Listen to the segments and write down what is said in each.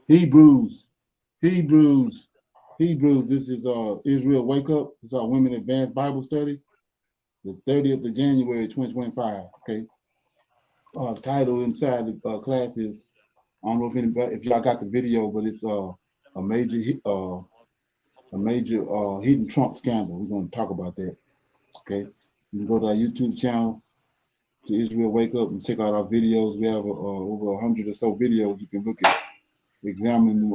Hebrews, Hebrews, Hebrews. This is Israel Wake Up. It's our Women Advanced Bible Study, the 30th of January, 2025. Okay. Title inside the class is, I don't know if anybody, if y'all got the video, but it's a major hidden Trump scandal. We're going to talk about that. Okay. You can go to our YouTube channel, to Israel Wake Up, and check out our videos. We have over 100 or so videos you can look at, examine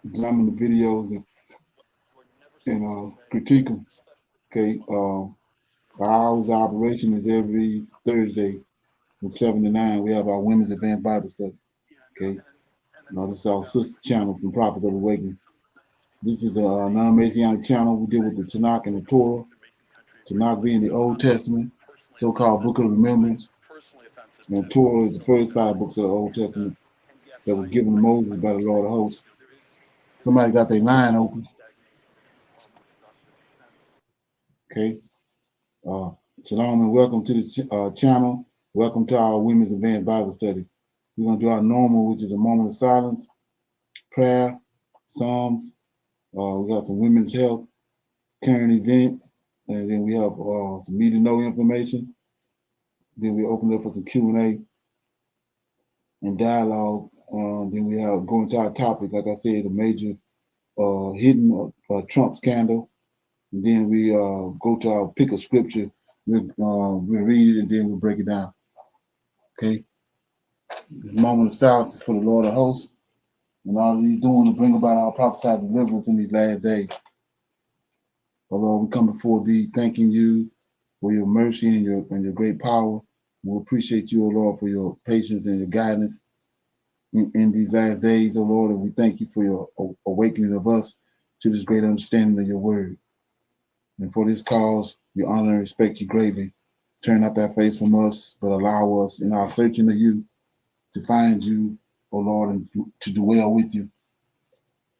examine the videos and critique them. Okay. Our hours of operation is every Thursday from 7 to 9. We have our Women's Advanced Bible Study. Okay. Now, this is our sister channel from Prophets of Awakening. This is a non-Messianic channel. We deal with the Tanakh and the Torah. Tanakh being the Old Testament, so-called Book of Remembrance. And Torah is the first 5 books of the Old Testament that was given to Moses by the Lord of Hosts. Somebody got their line open. Okay. Shalom and welcome to the channel. Welcome to our Women's Advanced Bible Study. We're going to do our normal, which is a moment of silence, prayer, Psalms. We got some women's health, current events, and then we have some need to know information. Then we open up for some Q&A and dialogue. Then we have going to our topic, like I said, a major hidden Trump scandal. And then we go to our pick of scripture. We'll read it and then we'll break it down. Okay. This moment of silence is for the Lord of Hosts, and all that He's doing to bring about our prophesied deliverance in these last days. Oh Lord, we come before Thee, thanking You for Your mercy and your great power. We appreciate You, oh Lord, for Your patience and Your guidance in these last days, oh Lord, and we thank You for Your awakening of us to this great understanding of Your word. And for this cause, we honor and respect You greatly. Turn not Thy face from us, but allow us in our searching of You to find You, O Lord, and to dwell with You.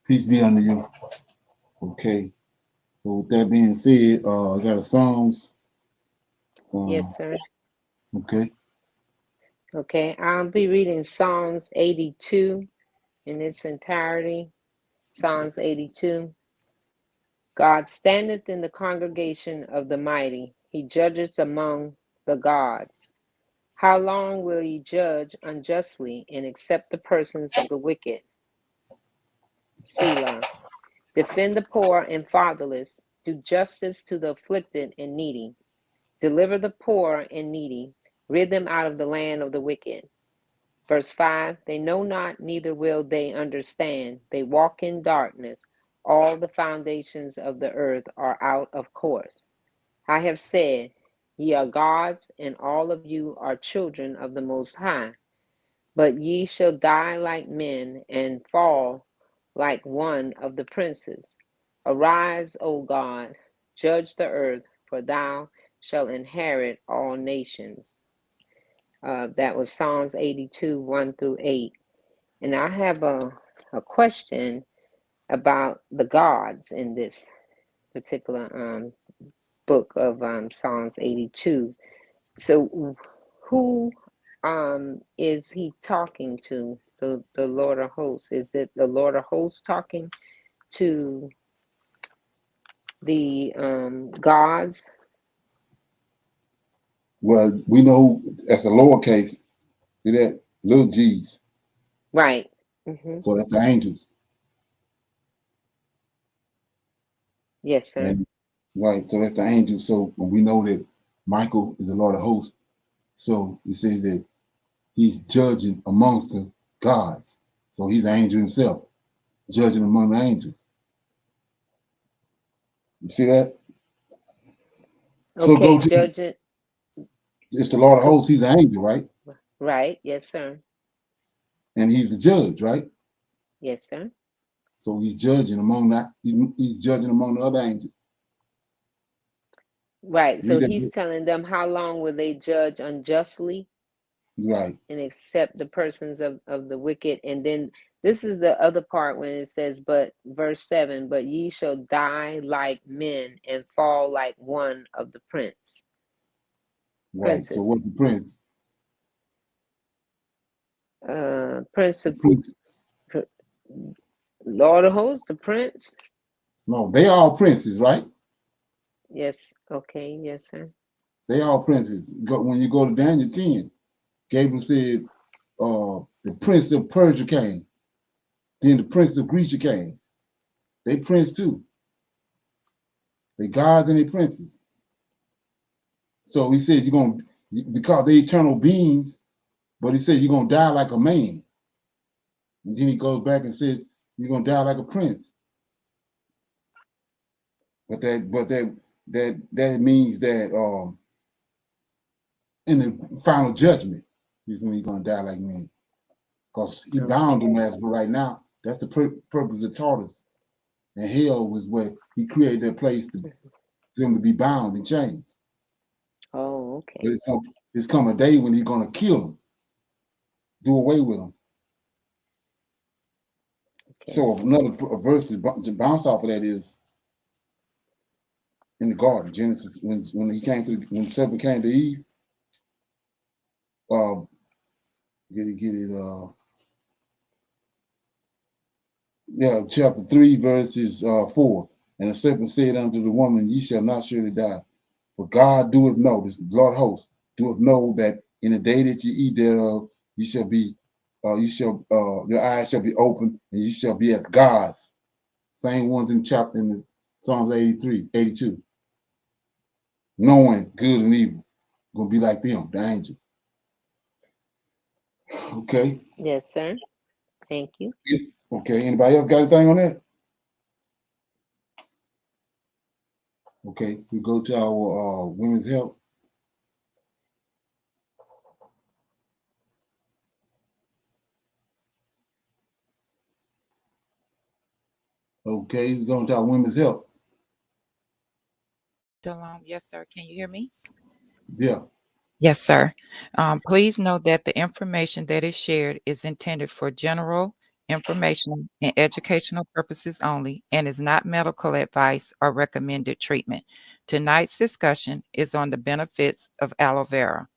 Peace be unto You. Okay. So with that being said, I got a Psalms. Yes, sir. Okay. Okay, I'll be reading Psalms 82 in its entirety. Psalms 82. God standeth in the congregation of the mighty. He judges among the gods. How long will ye judge unjustly and accept the persons of the wicked? Selah. Defend the poor and fatherless. Do justice to the afflicted and needy. Deliver the poor and needy. Rid them out of the land of the wicked. Verse 5, they know not, neither will they understand. They walk in darkness. All the foundations of the earth are out of course. I have said, ye are gods, and all of you are children of the Most High. But ye shall die like men, and fall like one of the princes. Arise, O God, judge the earth, for thou shalt inherit all nations. That was Psalms 82, 1 through 8. And I have a question about the gods in this particular book of Psalms 82. So who is he talking to? The Lord of Hosts? Is it the Lord of Hosts talking to the gods? Well, we know that's a lowercase. See that? Little G's. Right. Mm-hmm. So that's the angels. Yes, sir. And right. So that's the angels. So when we know that Michael is the Lord of Hosts, so it says that He's judging amongst the gods. So He's an angel Himself, judging among the angels. You see that? So Okay, go to judge it. it's the Lord of Go. Hosts. He's an angel, right? Right. Yes, sir. And He's the judge, right? Yes, sir. So He's judging among that. He's judging among the other angels. Right. So Read that he's book. telling them how long will they judge unjustly Right. and accept the persons of the wicked. And then this is the other part when it says, but verse 7, but ye shall die like men and fall like one of the Right. So princes. what the prince? Prince The of prince. Lord of hosts, the prince. No, they all princes, right? Yes. Okay. Yes, sir. They all princes. When you go to Daniel 10, Gabriel said, the prince of Persia came. Then the prince of Greece came. They prince too. They gods and they princes. So he said you're gonna because they eternal beings, but he said you're gonna die like a man. And then he goes back and says you're gonna die like a prince. But that means that in the final judgment is when you're gonna die like men. Because he bound Okay. them as for right now. That's the purpose of Tartarus. And hell was where he created that place to them to be bound and chained. Oh, But okay. it's come a day when he's gonna kill them, do away with them. Okay. So another verse to bounce off of that is in the garden, Genesis, when he came to when the serpent came to Eve, uh, get it, yeah, chapter 3, verses 4. And the serpent said unto the woman, Ye shall not surely die. For God doeth know, this Lord host, doeth know that in the day that you eat thereof, your eyes shall be open, and you shall be as gods. Same ones in chapter in the Psalms 83, 82. Knowing good and evil. Gonna be like them, the angels. Okay. Yes, sir. Thank you. Okay. Anybody else got anything on that? Okay. We go to our women's health. Okay. We're going to our women's health. Shalom. Yes, sir. Can you hear me? Yeah. Yes, sir. Please note that the information that is shared is intended for general, informational, and educational purposes only and is not medical advice or recommended treatment. Tonight's discussion is on the benefits of aloe vera.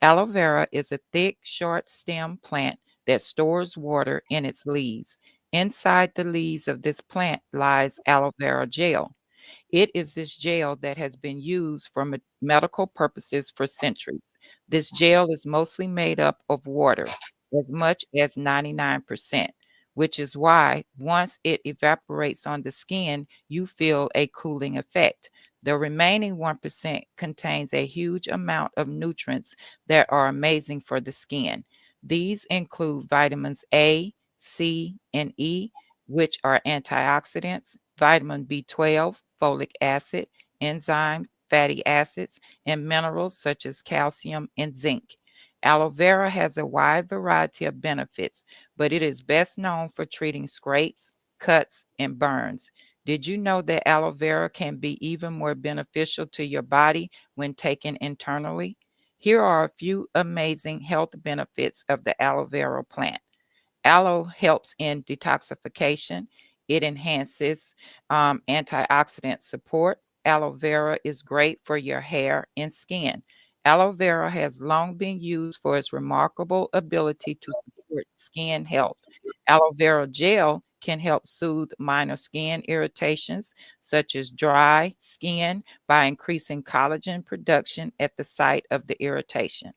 Aloe vera is a thick, short stem plant that stores water in its leaves. Inside the leaves of this plant lies aloe vera gel. It is this gel that has been used for medical purposes for centuries. This gel is mostly made up of water, as much as 99%, which is why once it evaporates on the skin, you feel a cooling effect. The remaining 1% contains a huge amount of nutrients that are amazing for the skin. These include vitamins A, C, and E, which are antioxidants, vitamin B12, folic acid, enzymes, fatty acids, and minerals such as calcium and zinc. Aloe vera has a wide variety of benefits, but it is best known for treating scrapes, cuts, and burns. Did you know that aloe vera can be even more beneficial to your body when taken internally? Here are a few amazing health benefits of the aloe vera plant. Aloe helps in detoxification. It enhances antioxidant support. Aloe vera is great for your hair and skin. Aloe vera has long been used for its remarkable ability to support skin health. Aloe vera gel can help soothe minor skin irritations, such as dry skin, by increasing collagen production at the site of the irritation.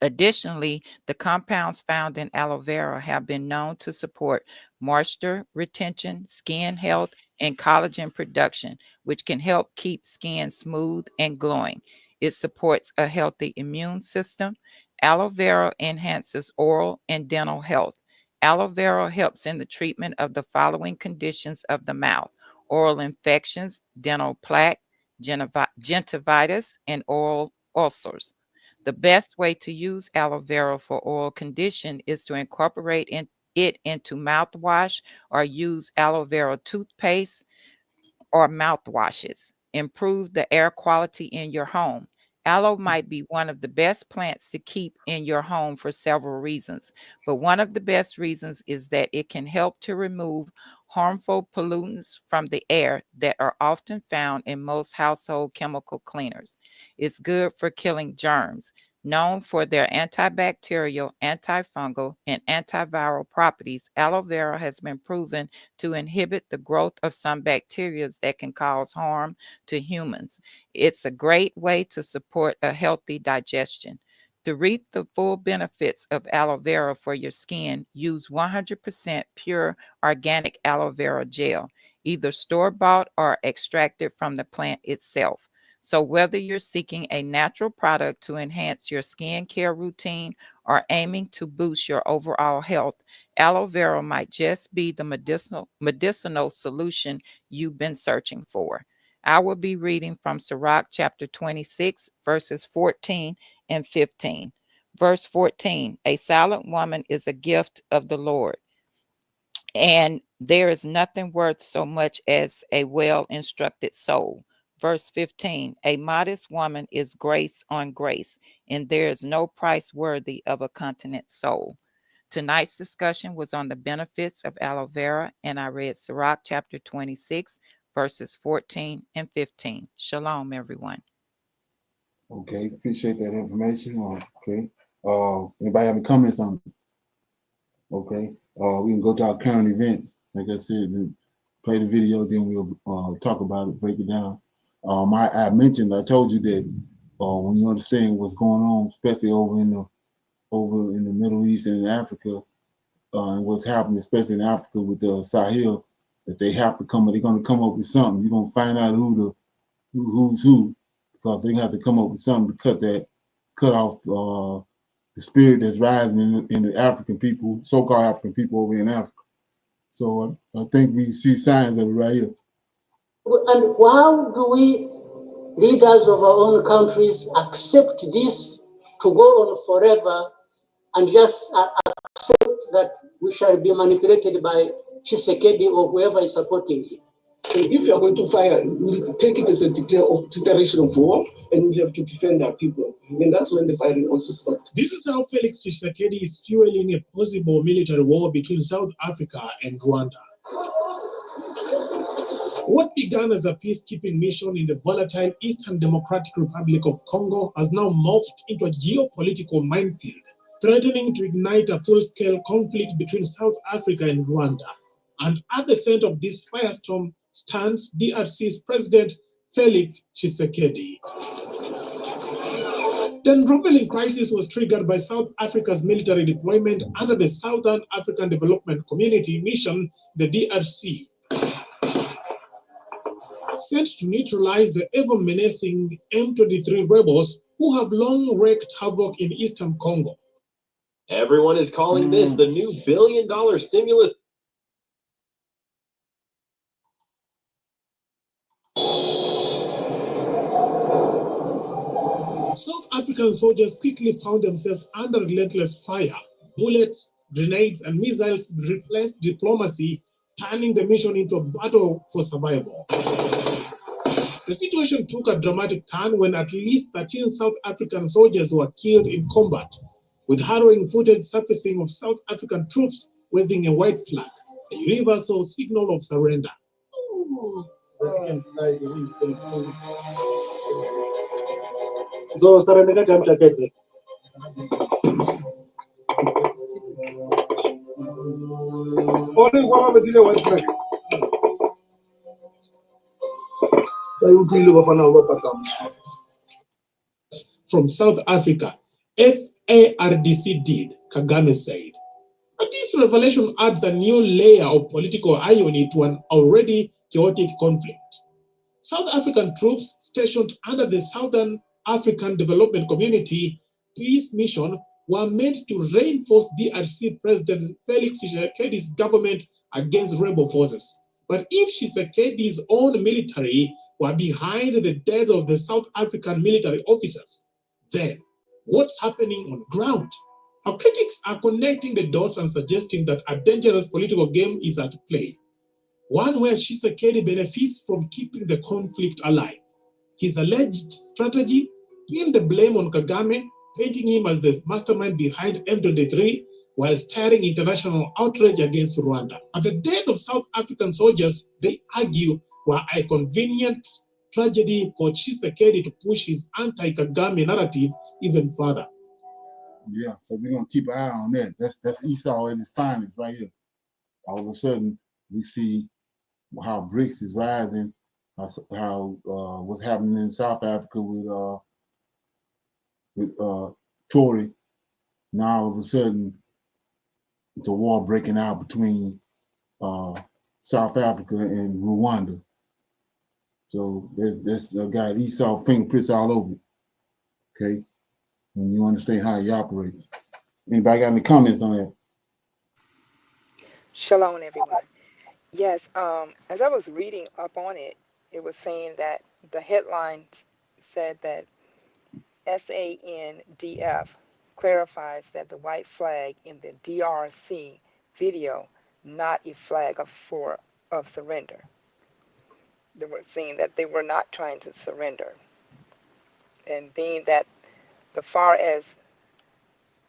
Additionally, the compounds found in aloe vera have been known to support moisture retention, skin health, and collagen production, which can help keep skin smooth and glowing. It supports a healthy immune system. Aloe vera enhances oral and dental health. Aloe vera helps in the treatment of the following conditions of the mouth: oral infections, dental plaque, gingivitis, and oral ulcers. The best way to use aloe vera for oral condition is to incorporate it into mouthwash or use aloe vera toothpaste or mouthwashes. Improve the air quality in your home. Aloe might be one of the best plants to keep in your home for several reasons, but one of the best reasons is that it can help to remove harmful pollutants from the air that are often found in most household chemical cleaners. It's good for killing germs. Known for their antibacterial, antifungal, and antiviral properties, aloe vera has been proven to inhibit the growth of some bacteria that can cause harm to humans. It's a great way to support a healthy digestion. To reap the full benefits of aloe vera for your skin, use 100% pure organic aloe vera gel, either store-bought or extracted from the plant itself. So whether you're seeking a natural product to enhance your skincare routine or aiming to boost your overall health, aloe vera might just be the medicinal solution you've been searching for. I will be reading from Sirach chapter 26, verses 14 and 15. Verse 14, a silent woman is a gift of the Lord, and there is nothing worth so much as a well-instructed soul. Verse 15, a modest woman is grace on grace, and there is no price worthy of a continent soul. Tonight's discussion was on the benefits of aloe vera, and I read Sirach chapter 26, verses 14 and 15. Shalom, everyone. Okay, appreciate that information. Okay. Anybody have any comments on it? Okay. We can go to our current events. Like I said, play the video, then we'll talk about it, break it down. I told you that when you understand what's going on, especially over in the Middle East and in Africa, and what's happening, especially in Africa with the Sahel, that they're going to come up with something. You're going to find out who's who, because they have to come up with something to cut off the spirit that's rising in the African people, so-called African people over in Africa. So I think we see signs of it right here. And how do we, leaders of our own countries, accept this to go on forever and just accept that we shall be manipulated by Tshisekedi or whoever is supporting him? And if you are going to fire, we'll take it as a declaration of war, and we have to defend our people. And that's when the firing also stopped. This is how Felix Tshisekedi is fueling a possible military war between South Africa and Rwanda. What began as a peacekeeping mission in the volatile Eastern Democratic Republic of Congo has now morphed into a geopolitical minefield, threatening to ignite a full-scale conflict between South Africa and Rwanda. And at the center of this firestorm stands DRC's President Felix Tshisekedi. The unraveling crisis was triggered by South Africa's military deployment under the Southern African Development Community mission, the DRC, sent to neutralize the ever-menacing M23 rebels who have long wreaked havoc in eastern Congo. Everyone is calling this the new billion-dollar stimulus. South African soldiers quickly found themselves under relentless fire. Bullets, grenades, and missiles replaced diplomacy, turning the mission into a battle for survival. The situation took a dramatic turn when at least 13 South African soldiers were killed in combat, with harrowing footage surfacing of South African troops waving a white flag, a universal signal of surrender. So, surrender ka mtakete. Only one of the white flag. From South Africa, FARDC did, Kagame said. But this revelation adds a new layer of political irony to an already chaotic conflict. South African troops stationed under the Southern African Development Community peace mission were meant to reinforce DRC President Felix Tshisekedi's government against rebel forces. But if Tshisekedi's own military were behind the deaths of the South African military officers, then what's happening on ground? Our critics are connecting the dots and suggesting that a dangerous political game is at play, one where Tshisekedi benefits from keeping the conflict alive. His alleged strategy pinned the blame on Kagame, painting him as the mastermind behind M23, while stirring international outrage against Rwanda. And the death of South African soldiers, they argue, were a convenient tragedy for Tshisekedi to push his anti-Kagame narrative even further. Yeah, so we're gonna keep an eye on that. That's Esau at his finest right here. All of a sudden, we see how BRICS is rising, how what's happening in South Africa with Tory. Now all of a sudden, it's a war breaking out between South Africa and Rwanda. So that's got Esau fingerprints all over it. Okay, and you understand how he operates. Anybody got any comments on that? Shalom, everyone. Yes, as I was reading up on it, it was saying that the headline said that SANDF clarifies that the white flag in the DRC video, not a flag of surrender. They were saying that they were not trying to surrender. And being that the far as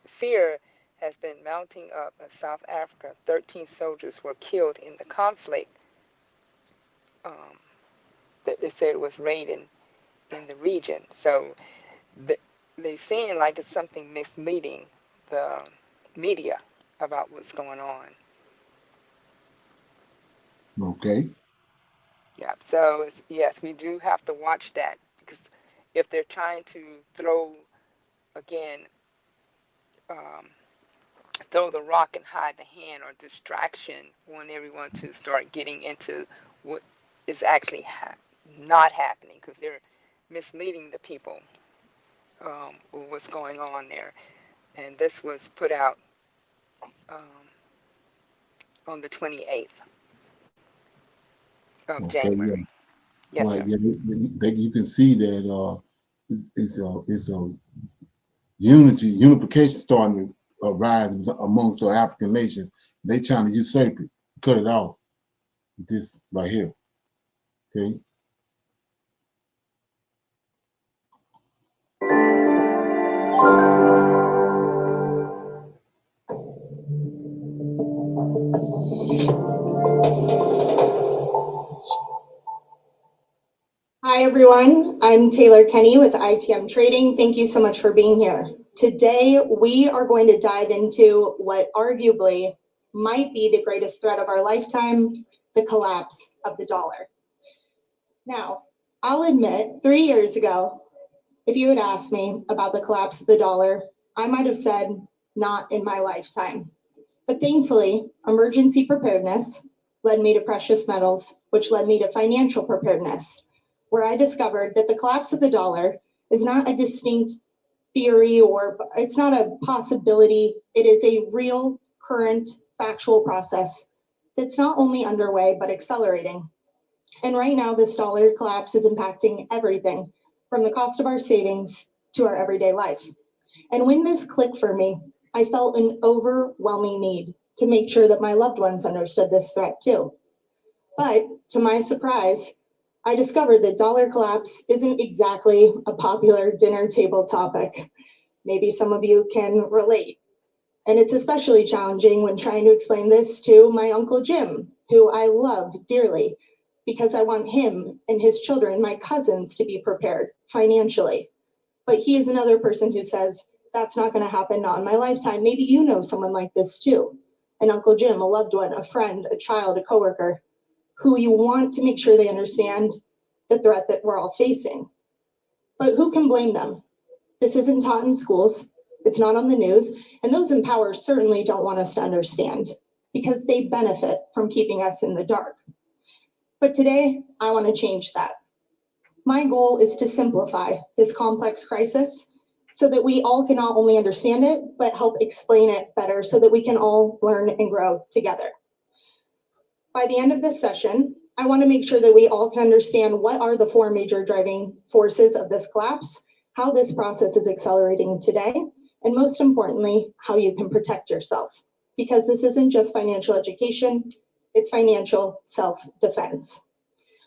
fear has been mounting up in South Africa, 13 soldiers were killed in the conflict that they said was raiding in the region. So they seem like it's something misleading the media about what's going on. Okay. Yeah. So yes, we do have to watch that, because if they're trying to again, throw the rock and hide the hand, or distraction, want everyone to start getting into what is actually not happening, because they're misleading the people with what's going on there. And this was put out on the 28th of Okay. Yeah. January. Yes, Right. sir. Yeah. You can see that it's a unification starting to arise amongst the African nations. They trying to usurp it, cut it off. This right here. Okay. Hi, everyone. I'm Taylor Kenny with ITM Trading. Thank you so much for being here. Today, we are going to dive into what arguably might be the greatest threat of our lifetime, the collapse of the dollar. Now, I'll admit, 3 years ago, if you had asked me about the collapse of the dollar, I might have said, not in my lifetime. But thankfully, emergency preparedness led me to precious metals, which led me to financial preparedness, where I discovered that the collapse of the dollar is not a distinct theory, or it's not a possibility. It is a real, current, factual process that's not only underway, but accelerating. And right now, this dollar collapse is impacting everything from the cost of our savings to our everyday life. And when this clicked for me, I felt an overwhelming need to make sure that my loved ones understood this threat too. But to my surprise, I discovered that dollar collapse isn't exactly a popular dinner table topic. Maybe some of you can relate. And it's especially challenging when trying to explain this to my Uncle Jim, who I love dearly, because I want him and his children, my cousins, to be prepared financially. But he is another person who says, that's not going to happen, not in my lifetime. Maybe you know someone like this too. An Uncle Jim, a loved one, a friend, a child, a coworker, who you want to make sure they understand the threat that we're all facing. But who can blame them? This isn't taught in schools. It's not on the news. And those in power certainly don't want us to understand, because they benefit from keeping us in the dark. But today, I want to change that. My goal is to simplify this complex crisis so that we all can not only understand it, but help explain it better so that we can all learn and grow together. By the end of this session, I want to make sure that we all can understand what are the 4 major driving forces of this collapse, how this process is accelerating today, and most importantly, how you can protect yourself. Because this isn't just financial education, it's financial self-defense.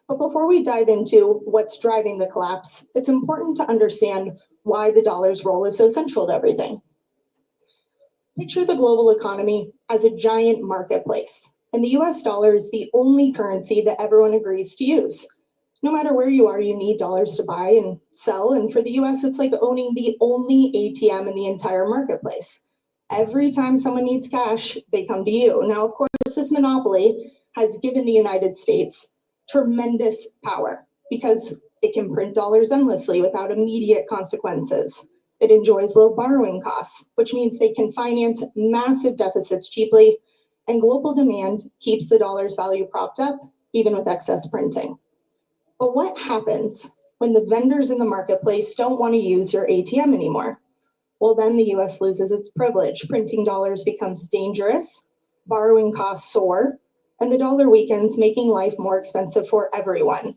But before we dive into what's driving the collapse, it's important to understand why the dollar's role is so central to everything. Picture the global economy as a giant marketplace, and the US dollar is the only currency that everyone agrees to use. No matter where you are, you need dollars to buy and sell. And for the US, it's like owning the only ATM in the entire marketplace. Every time someone needs cash, they come to you. Now, of course, this monopoly has given the United States tremendous power because it can print dollars endlessly without immediate consequences. It enjoys low borrowing costs, which means they can finance massive deficits cheaply, and global demand keeps the dollar's value propped up, even with excess printing. But what happens when the vendors in the marketplace don't want to use your ATM anymore? Well, then the US loses its privilege. Printing dollars becomes dangerous, borrowing costs soar, and the dollar weakens, making life more expensive for everyone.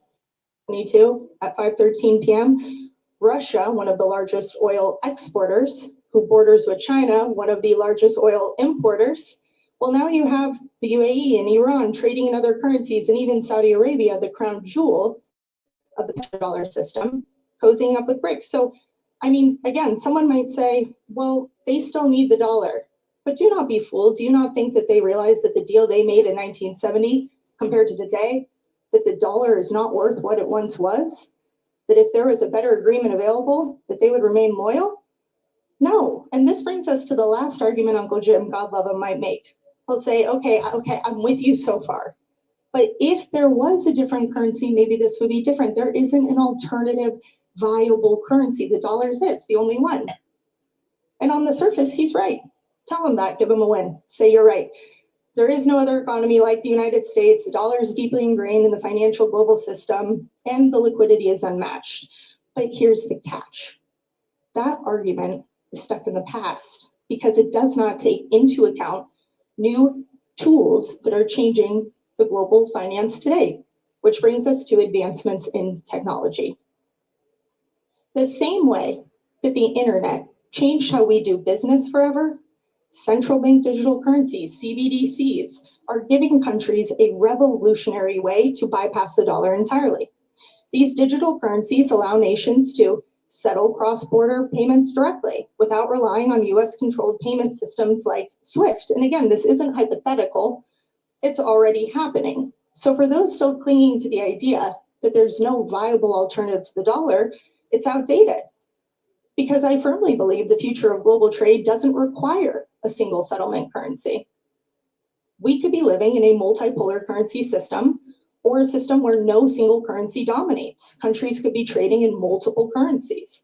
22 at 5:13 p.m., Russia, one of the largest oil exporters, who borders with China, one of the largest oil importers. Well, now you have the UAE and Iran trading in other currencies, and even Saudi Arabia, the crown jewel of the dollar system, cozying up with BRICS. So, I mean, again, someone might say, well, they still need the dollar. But do not be fooled. Do you not think that they realize that the deal they made in 1970 compared to today, that the dollar is not worth what it once was? That if there was a better agreement available, that they would remain loyal? No. And this brings us to the last argument Uncle Jim, God love him, might make. He'll say, okay, I'm with you so far. But if there was a different currency, maybe this would be different. There isn't an alternative viable currency. The dollar is it. It's the only one. And on the surface, he's right. Tell him that. Give him a win. Say you're right. There is no other economy like the United States. The dollar is deeply ingrained in the financial global system, and the liquidity is unmatched. But here's the catch. That argument is stuck in the past because it does not take into account new tools that are changing the global finance today, which brings us to advancements in technology. The same way that the internet changed how we do business forever, central bank digital currencies, CBDCs, are giving countries a revolutionary way to bypass the dollar entirely. These digital currencies allow nations to settle cross-border payments directly without relying on US-controlled payment systems like SWIFT. And again, this isn't hypothetical. It's already happening. So for those still clinging to the idea that there's no viable alternative to the dollar, it's outdated. Because I firmly believe the future of global trade doesn't require a single settlement currency. We could be living in a multipolar currency system or a system where no single currency dominates. Countries could be trading in multiple currencies.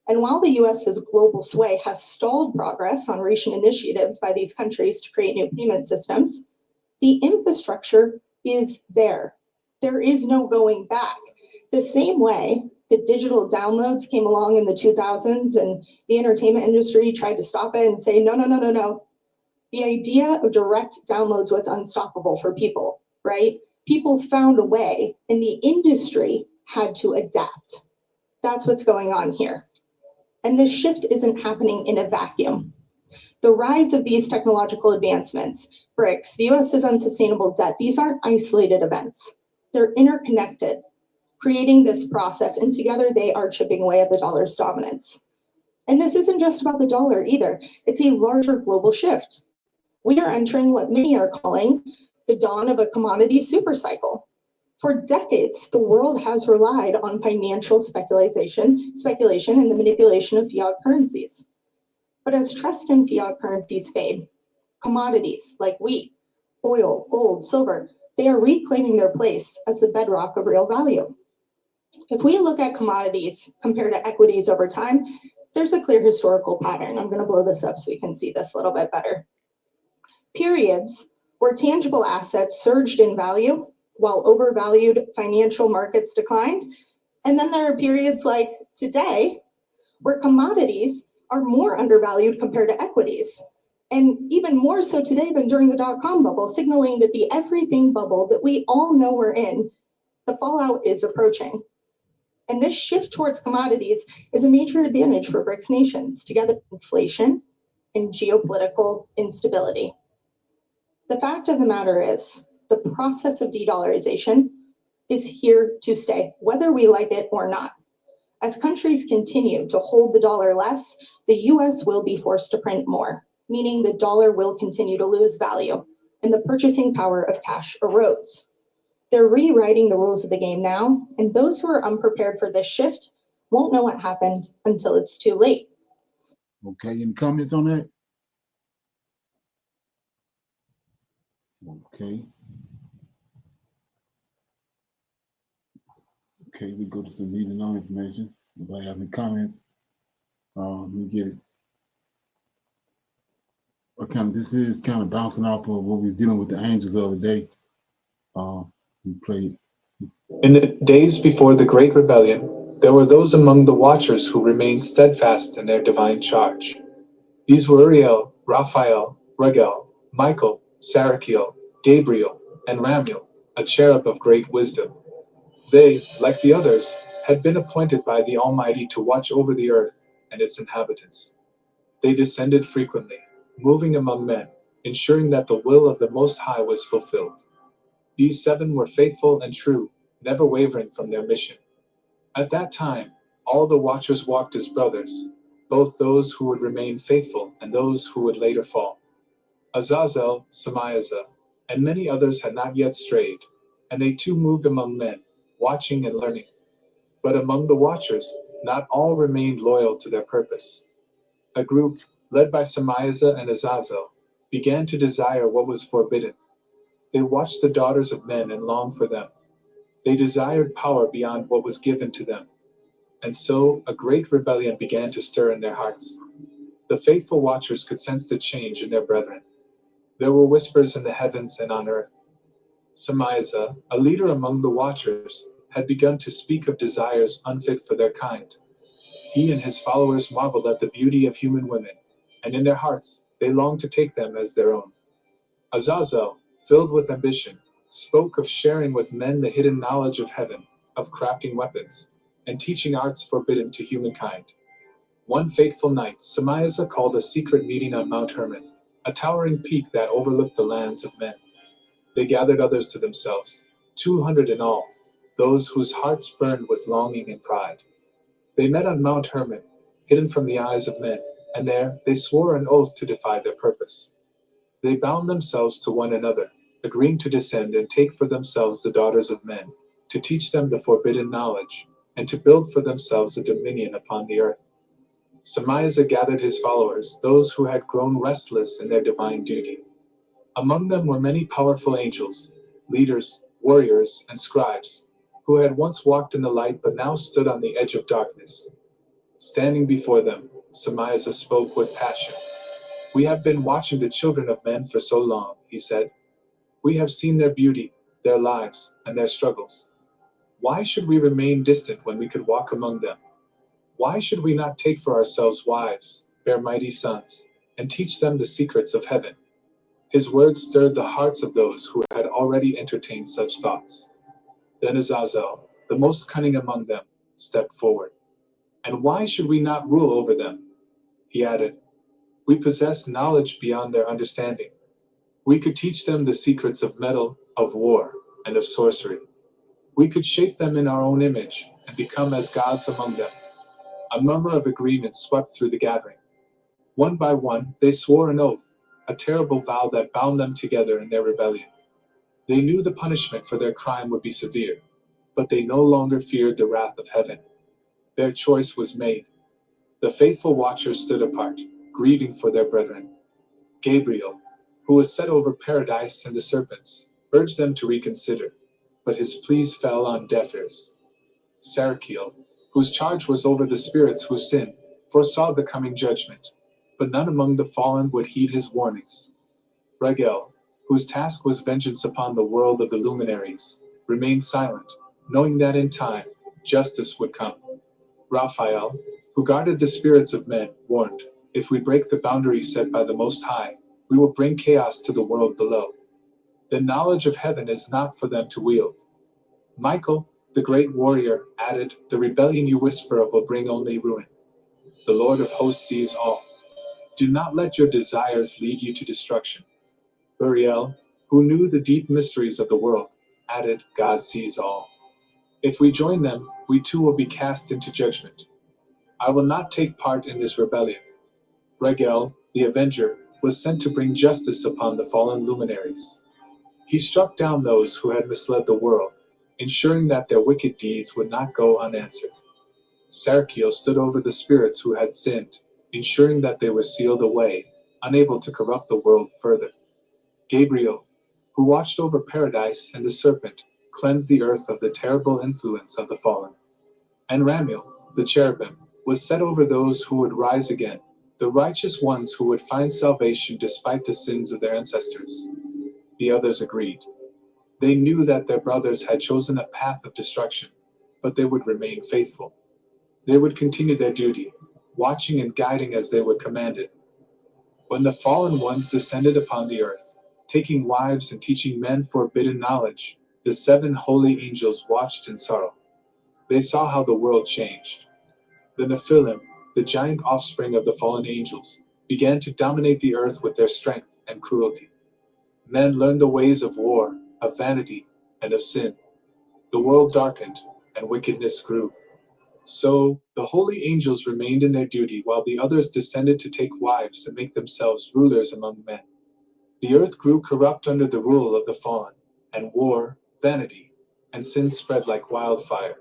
And while the US's global sway has stalled progress on recent initiatives by these countries to create new payment systems, the infrastructure is there. There is no going back. The same way that digital downloads came along in the 2000s and the entertainment industry tried to stop it and say, no, no, no, no, no. The idea of direct downloads was unstoppable for people, right? People found a way and the industry had to adapt. That's what's going on here. And this shift isn't happening in a vacuum. The rise of these technological advancements, BRICS, the US's unsustainable debt, these aren't isolated events. They're interconnected, creating this process, and together they are chipping away at the dollar's dominance. And this isn't just about the dollar either. It's a larger global shift. We are entering what many are calling the dawn of a commodity supercycle. For decades, the world has relied on financial speculation and the manipulation of fiat currencies. But as trust in fiat currencies fade, commodities like wheat, oil, gold, silver, they are reclaiming their place as the bedrock of real value. If we look at commodities compared to equities over time, there's a clear historical pattern. I'm going to blow this up so we can see this a little bit better. Periods where tangible assets surged in value while overvalued financial markets declined. And then there are periods like today where commodities are more undervalued compared to equities. And even more so today than during the dot-com bubble, signaling that the everything bubble that we all know we're in, the fallout is approaching. And this shift towards commodities is a major advantage for BRICS nations, together with inflation and geopolitical instability. The fact of the matter is, the process of de-dollarization is here to stay, whether we like it or not. As countries continue to hold the dollar less, the US will be forced to print more, meaning the dollar will continue to lose value and the purchasing power of cash erodes. They're rewriting the rules of the game now, and those who are unprepared for this shift won't know what happened until it's too late. Okay, any comments on that? Okay. Okay, we go to some need to know information. If I have any comments, let me get it. This is kind of bouncing off of what we was dealing with the angels the other day. We played. In the days before the Great Rebellion, there were those among the watchers who remained steadfast in their divine charge. These were Uriel, Raphael, Raguel, Michael, Sarakiel, Gabriel, and Ramiel, a cherub of great wisdom. They, like the others, had been appointed by the Almighty to watch over the earth and its inhabitants. They descended frequently, moving among men, ensuring that the will of the Most High was fulfilled. These 7 were faithful and true, never wavering from their mission. At that time, all the watchers walked as brothers, both those who would remain faithful and those who would later fall. Azazel, Samiaza, and many others had not yet strayed, and they too moved among men, watching and learning. But among the watchers, not all remained loyal to their purpose. A group, led by Samiaza and Azazel, began to desire what was forbidden. They watched the daughters of men and longed for them. They desired power beyond what was given to them. And so a great rebellion began to stir in their hearts. The faithful watchers could sense the change in their brethren. There were whispers in the heavens and on earth. Samiaza, a leader among the watchers, had begun to speak of desires unfit for their kind. He and his followers marveled at the beauty of human women, and in their hearts they longed to take them as their own. Azazel, filled with ambition, spoke of sharing with men the hidden knowledge of heaven, of crafting weapons, and teaching arts forbidden to humankind. One fateful night, Samiaza called a secret meeting on Mount Hermon, a towering peak that overlooked the lands of men. They gathered others to themselves, 200 in all, those whose hearts burned with longing and pride. They met on Mount Hermon, hidden from the eyes of men, and there they swore an oath to defy their purpose. They bound themselves to one another, agreeing to descend and take for themselves the daughters of men, to teach them the forbidden knowledge, and to build for themselves a dominion upon the earth. Samiaza gathered his followers, those who had grown restless in their divine duty. Among them were many powerful angels, leaders, warriors, and scribes, who had once walked in the light but now stood on the edge of darkness. Standing before them, Samiaza spoke with passion. "We have been watching the children of men for so long," he said. "We have seen their beauty, their lives, and their struggles. Why should we remain distant when we could walk among them? Why should we not take for ourselves wives, bear mighty sons, and teach them the secrets of heaven?" His words stirred the hearts of those who had already entertained such thoughts. Then Azazel, the most cunning among them, stepped forward. "And why should we not rule over them?" he added. "We possess knowledge beyond their understanding. We could teach them the secrets of metal, of war, and of sorcery. We could shape them in our own image and become as gods among them." A murmur of agreement swept through the gathering. One by one, they swore an oath, a terrible vow that bound them together in their rebellion. They knew the punishment for their crime would be severe, but they no longer feared the wrath of heaven. Their choice was made. The faithful watchers stood apart, grieving for their brethren. Gabriel, who was set over paradise and the serpents, urged them to reconsider, but his pleas fell on deaf ears. Sarakiel, whose charge was over the spirits who sinned, foresaw the coming judgment, but none among the fallen would heed his warnings. Raguel, whose task was vengeance upon the world of the luminaries, remained silent, knowing that in time, justice would come. Raphael, who guarded the spirits of men, warned, "If we break the boundaries set by the Most High, we will bring chaos to the world below. The knowledge of heaven is not for them to wield." Michael, the great warrior, added, "The rebellion you whisper of will bring only ruin. The Lord of hosts sees all. Do not let your desires lead you to destruction." Uriel, who knew the deep mysteries of the world, added, "God sees all. If we join them, we too will be cast into judgment. I will not take part in this rebellion." Raguel, the avenger, was sent to bring justice upon the fallen luminaries. He struck down those who had misled the world, ensuring that their wicked deeds would not go unanswered. Serachiel stood over the spirits who had sinned, ensuring that they were sealed away, unable to corrupt the world further. Gabriel, who watched over paradise and the serpent, cleansed the earth of the terrible influence of the fallen. And Ramiel, the cherubim, was set over those who would rise again, the righteous ones who would find salvation despite the sins of their ancestors. The others agreed. They knew that their brothers had chosen a path of destruction, but they would remain faithful. They would continue their duty, watching and guiding as they were commanded. When the fallen ones descended upon the earth, taking wives and teaching men forbidden knowledge, the 7 holy angels watched in sorrow. They saw how the world changed. The Nephilim, the giant offspring of the fallen angels, began to dominate the earth with their strength and cruelty. Men learned the ways of war, of vanity, and of sin. The world darkened, and wickedness grew. So the holy angels remained in their duty while the others descended to take wives and make themselves rulers among men. The earth grew corrupt under the rule of the fallen, and war, vanity, and sin spread like wildfire.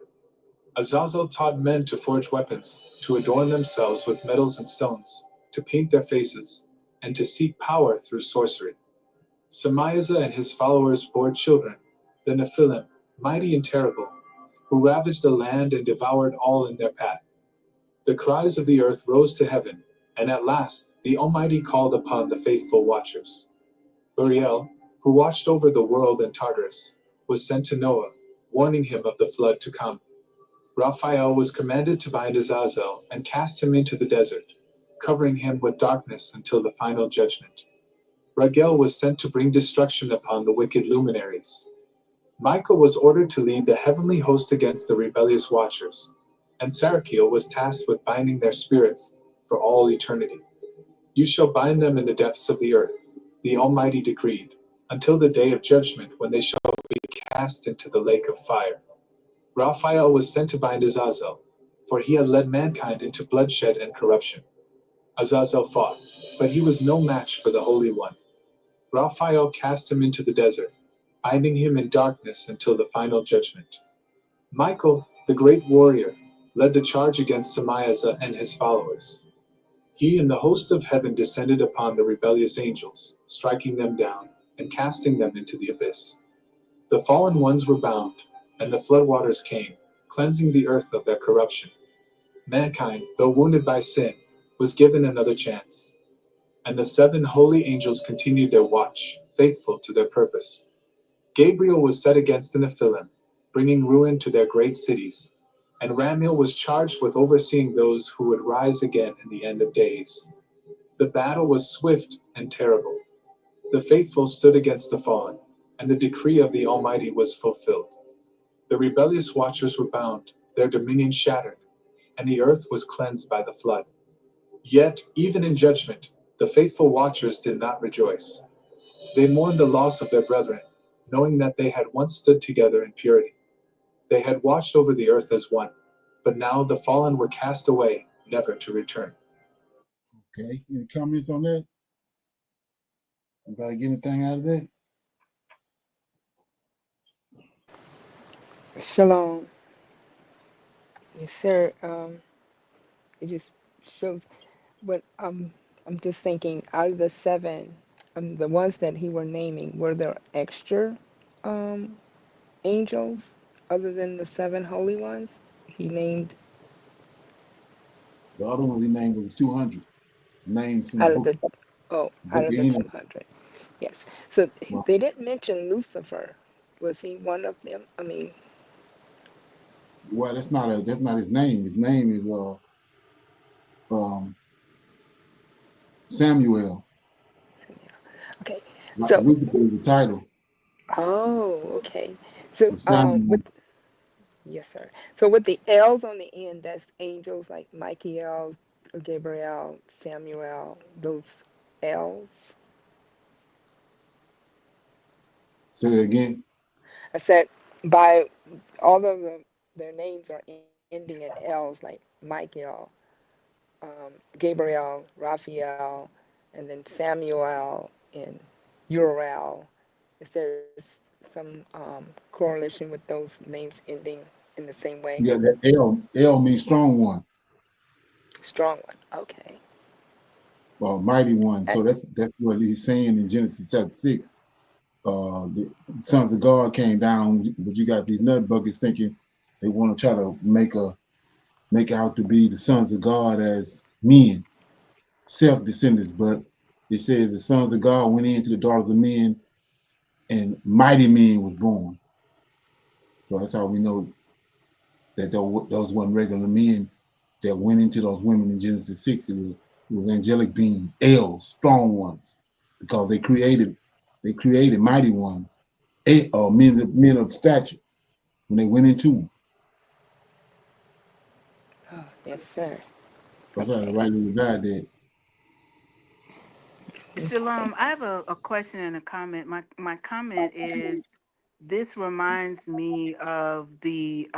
Azazel taught men to forge weapons, to adorn themselves with metals and stones, to paint their faces, and to seek power through sorcery. Samiaza and his followers bore children, the Nephilim, mighty and terrible, who ravaged the land and devoured all in their path. The cries of the earth rose to heaven, and at last the Almighty called upon the faithful watchers. Uriel, who watched over the world in Tartarus, was sent to Noah, warning him of the flood to come. Raphael was commanded to bind Azazel and cast him into the desert, covering him with darkness until the final judgment. Raguel was sent to bring destruction upon the wicked luminaries. Michael was ordered to lead the heavenly host against the rebellious watchers, and Serachiel was tasked with binding their spirits for all eternity. You shall bind them in the depths of the earth, the Almighty decreed, until the day of judgment when they shall be cast into the lake of fire. Raphael was sent to bind Azazel, for he had led mankind into bloodshed and corruption. Azazel fought, but he was no match for the Holy One. Raphael cast him into the desert, binding him in darkness until the final judgment. Michael, the great warrior, led the charge against Samiaza and his followers. He and the host of heaven descended upon the rebellious angels, striking them down and casting them into the abyss. The fallen ones were bound, and the floodwaters came, cleansing the earth of their corruption. Mankind, though wounded by sin, was given another chance. And the 7 holy angels continued their watch, faithful to their purpose. Gabriel was set against the Nephilim, bringing ruin to their great cities, and Ramiel was charged with overseeing those who would rise again in the end of days. The battle was swift and terrible. The faithful stood against the fallen, and the decree of the Almighty was fulfilled. The rebellious watchers were bound, their dominion shattered, and the earth was cleansed by the flood. Yet, even in judgment, the faithful watchers did not rejoice. They mourned the loss of their brethren, knowing that they had once stood together in purity. They had watched over the earth as one, but now the fallen were cast away, never to return. Okay, any comments on that? Anybody get anything out of that? Shalom. Yes, sir. It just shows what I'm just thinking out of the 7, the ones that he were naming, were there extra um, angels other than the 7 holy ones? He named The other one he named was 200 names from the out of book, the out book of of the Enoch. 200. Yes. So Well, they didn't mention Lucifer. Was he one of them? I mean, that's not his name. His name is Samuel. okay. Like So, Lucifer is the title okay. So, of Samuel. with yes, sir. So with the L's on the end, that's angels like Michael, Gabriel, Samuel, those L's. Say it again. I said by all of their names are ending in L's like Michael, Gabriel, Raphael, and then Samuel and Uriel Is there some correlation with those names ending in the same way? Yeah, that L means strong one, Strong one. Okay. mighty one. That, So that's what he's saying in Genesis chapter 6. The sons of God came down, but you got these nut buckets thinking they want to try to make out to be the sons of God as men, self-descendants, but it says the sons of God went into the daughters of men and mighty men was born. So that's how we know that those weren't regular men that went into those women in Genesis 6. It was angelic beings, Els, strong ones, because they created mighty ones, men of stature when they went into them. oh, yes, sir. That's how the Okay. right little guy did. Shalom. I have a question and a comment. My comment is this reminds me of the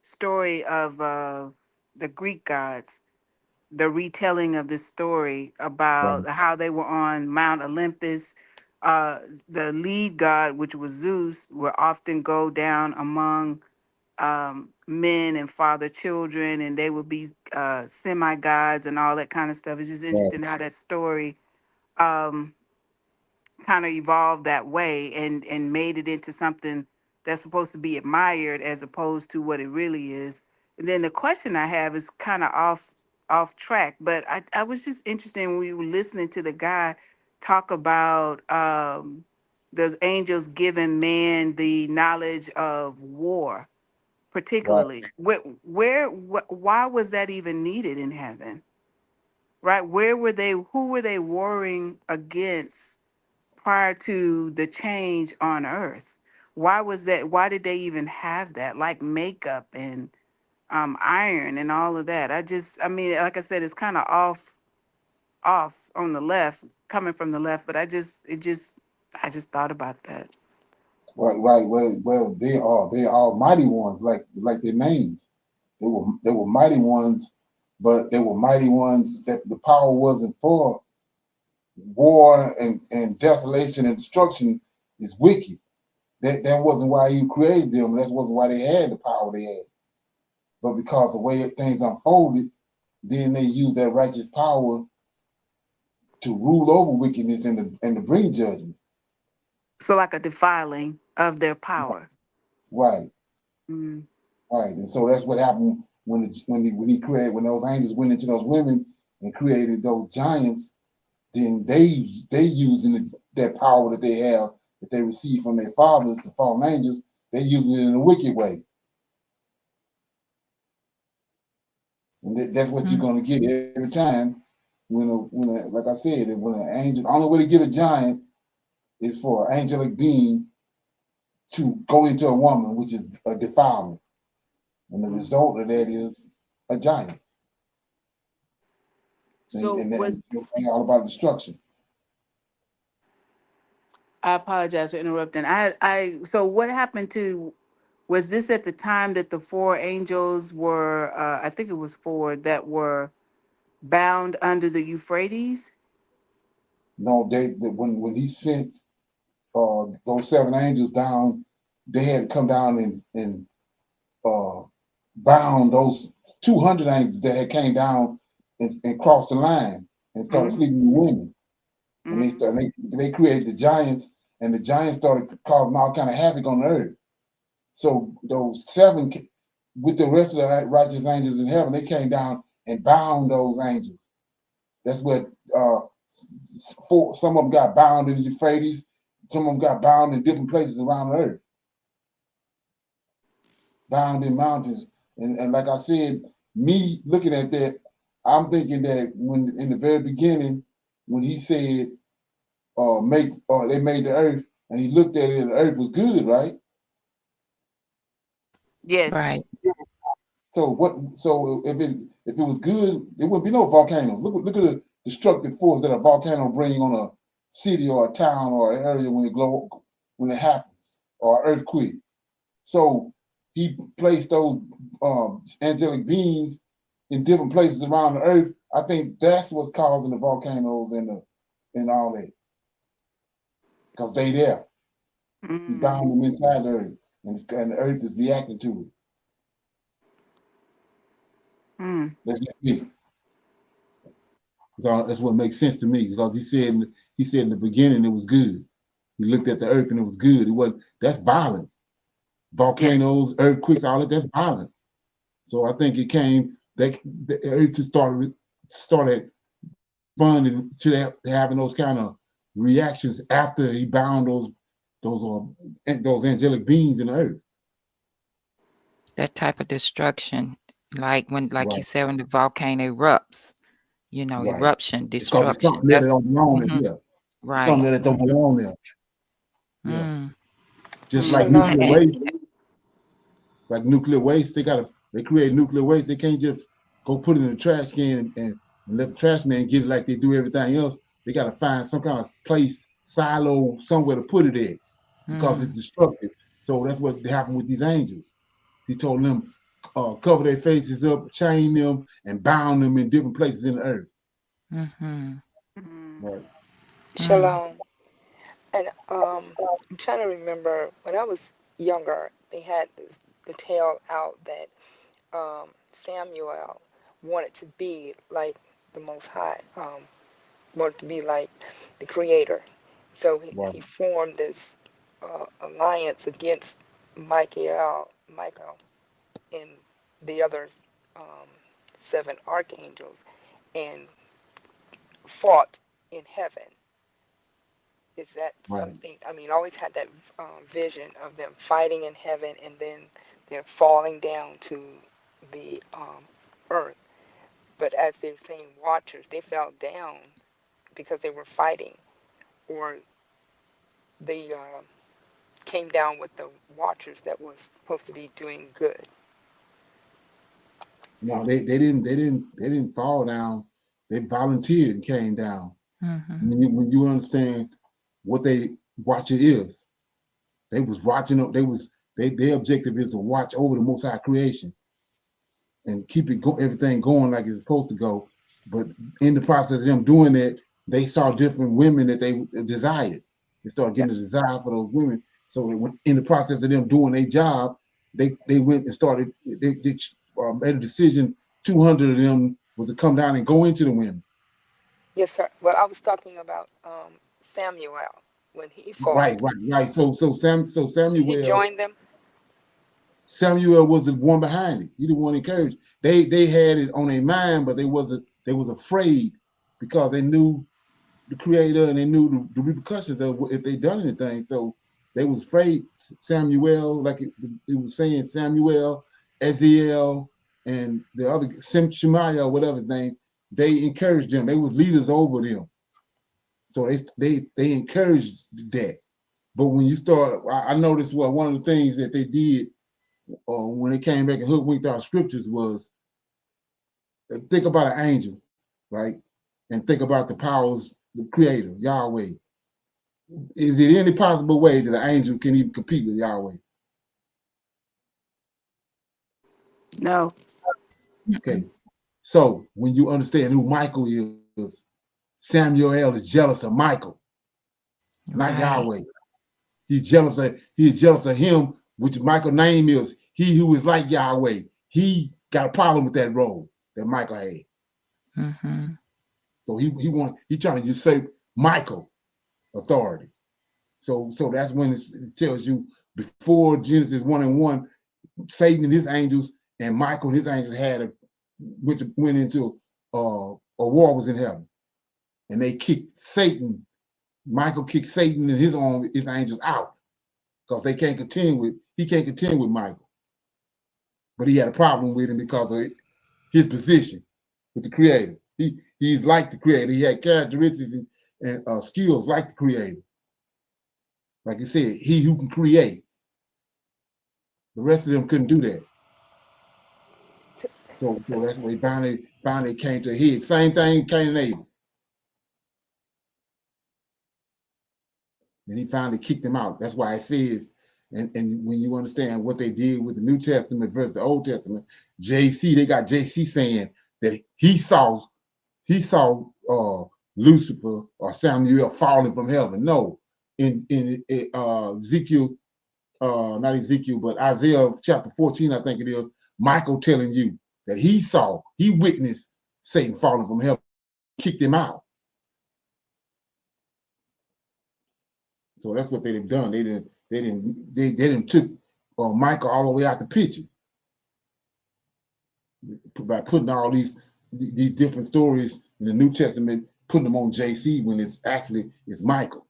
story of the Greek gods, the retelling of this story Right, about how they were on Mount Olympus. Uh, the lead god, which was Zeus, would often go down among men and father children, and they would be semi gods and all that kind of stuff. It's just right, interesting how that story um, kind of evolved that way and made it into something that's supposed to be admired as opposed to what it really is. And then the question I have is kind of off track, but I was just interested when we were listening to the guy talk about the angels giving man the knowledge of war, right. particularly. Why was that even needed in heaven? Right? Where were they? Who were they warring against prior to the change on Earth? Why was that? Why did they even have that? Like makeup and iron and all of that. I mean, like I said, it's kind of off on the left, coming from the left. But I just thought about that. Right. Well, they are mighty ones, like their names. They were mighty ones, but they were mighty ones that the power wasn't for war and desolation and destruction is wicked. That wasn't why you created them. That wasn't why they had the power they had. But because the way things unfolded, then they used that righteous power to rule over wickedness and to bring judgment. So like a defiling of their power. Right, Mm. right. And so that's what happened when those angels went into those women and created those giants. Then they using that power that they have that they received from their fathers, the fallen angels. They using it in a wicked way. And that's what you're Mm. going to get every time like I said, when an angel, the only way to get a giant is for an angelic being to go into a woman, which is a defilement. And the Mm. result of that is a giant. So And was it's all about destruction. I apologize for interrupting. So what happened to was this at the time that the four angels were I think it was four that were bound under the Euphrates? No, when he sent those seven angels down, they had to come down and uh, bound those 200 angels that had came down and crossed the line and started Mm-hmm. sleeping with women. And Mm-hmm. they created the giants, and the giants started causing all kind of havoc on the earth. So those seven, with the rest of the righteous angels in heaven, they came down and bound those angels. That's what some of them got bound in the Euphrates, some of them got bound in different places around the earth, bound in mountains. And like I said, me looking at that, I'm thinking that when in the very beginning, when he said, they made the earth, and he looked at it, and the earth was good, right? Yes. Right. So what? So if it was good, there wouldn't be no volcanoes. Look at the destructive force that a volcano bring on a city or a town or an area when it happens, or an earthquake. So he placed those angelic beings in different places around the earth. I think that's what's causing the volcanoes and all that, because they there. He bound them inside the earth, and the earth is reacting to it. That's just me. That's what makes sense to me, because he said in the beginning it was good. He looked at the earth and it was good. It wasn't. That's violent. Volcanoes, earthquakes, all that's violent. So I think it came that the earth started responding to having those kind of reactions after he bound those angelic beings in the earth. That type of destruction, like Right. you said, when the volcano erupts, Right. eruption, Because it's destruction. something that don't belong there. Yeah. Right. Something that don't belong there. Yeah. Just like Shalom. nuclear waste. Like nuclear waste, they create nuclear waste. They can't just go put it in the trash can and let the trash man get it like they do everything else. They got to find some kind of place, silo, somewhere to put it in, because it's destructive. So that's what happened with these angels. He told them, cover their faces up, chain them, and bound them in different places in the earth. Right. Shalom. And I'm trying to remember when I was younger, they had the tale out that Samuel wanted to be like the Most High, wanted to be like the Creator. So he formed this alliance against Michael, and the other 7 archangels, and fought in heaven. Is that something? I mean, I always had that vision of them fighting in heaven and then they're falling down to the earth. But as they're saying watchers, they fell down because they were fighting, or they came down with the watchers that was supposed to be doing good. No, they didn't fall down. They volunteered and came down. When you understand what they watching is, they was watching. Their objective is to watch over the Most High creation and keep everything going like it's supposed to go. But in the process of them doing that, they saw different women that they desired. They started getting a desire for those women. So in the process of them doing their job, they went and started. They made a decision. 200 of them was to come down and go into the women. Yes, sir. Well, I was talking about Samuel when he fought. Right. So He Samuel. joined them. Samuel was the one behind it. He the one encouraged. They had it on their mind, but they was afraid, because they knew the Creator and they knew the repercussions of if they done anything. So they was afraid. Samuel, like it was saying, Samuel, Eziel, and the other Shemaiah, whatever his name, they encouraged them. They was leaders over them. So they encouraged that. But when you start, I noticed one of the things that they did when they came back and hoodwinked our scriptures was, think about an angel, right? And think about the powers, the Creator, Yahweh. Is there any possible way that an angel can even compete with Yahweh? No. Okay. So when you understand who Michael is, Samuel is jealous of Michael, not Yahweh. He's jealous of him, which Michael's name is he who is like Yahweh. He got a problem with that role that Michael had. So he trying to usurp Michael authority. So that's when it tells you, before Genesis 1:1, Satan and his angels and Michael and his angels went into a war was in heaven, and they kicked Satan. Michael kicked Satan and his angels out, because he can't contend with Michael. But he had a problem with him because of his position with the Creator. He's like the Creator. He had characteristics and skills like the Creator. Like you said, he who can create. The rest of them couldn't do that. So that's why he finally came to a head. Same thing, Cain and Abel. And he finally kicked him out. That's why it says, and when you understand what they did with the New Testament versus the Old Testament, they got JC saying that he saw Lucifer or Samuel falling from heaven. No, in Ezekiel, not Ezekiel, but Isaiah chapter 14, I think it is, Michael telling you that he witnessed Satan falling from heaven, kicked him out. So that's what they've done. They didn't took Michael all the way out the picture by putting all these different stories in the New Testament, putting them on JC when it's Michael.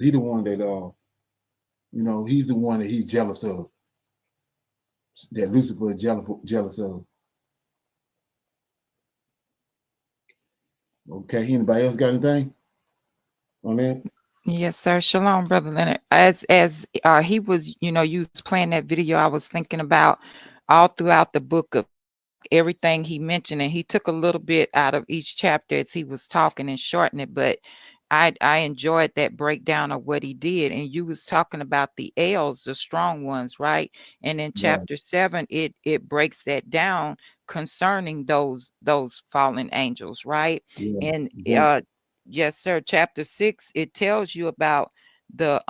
He's the one that he's the one that he's jealous of, that Lucifer is jealous of. Okay, anybody else got anything on that? Yes, sir. Shalom, Brother Leonard. As he was, you was playing that video, I was thinking about all throughout the book of everything he mentioned, and he took a little bit out of each chapter as he was talking and shortened it, but I enjoyed that breakdown of what he did. And you was talking about the L's, the strong ones, right? And in chapter 7, it breaks that down concerning those fallen angels, right? Yeah, And exactly. yes, sir. Chapter 6, it tells you about the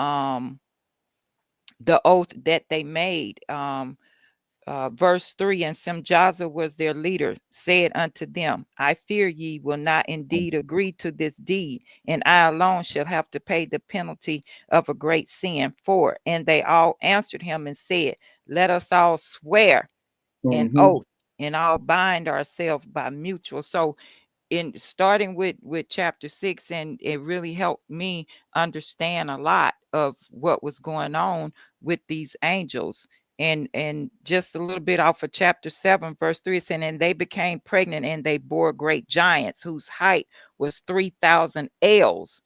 oath that they made. Verse 3, and Semjaza was their leader, said unto them, I fear ye will not indeed agree to this deed, and I alone shall have to pay the penalty of a great sin for it. And they all answered him and said, let us all swear an oath and all bind ourselves by mutual. So in starting with chapter 6, and it really helped me understand a lot of what was going on with these angels. And just a little bit off of chapter 7, verse 3, it said, and they became pregnant, and they bore great giants whose height was 3,000 ells,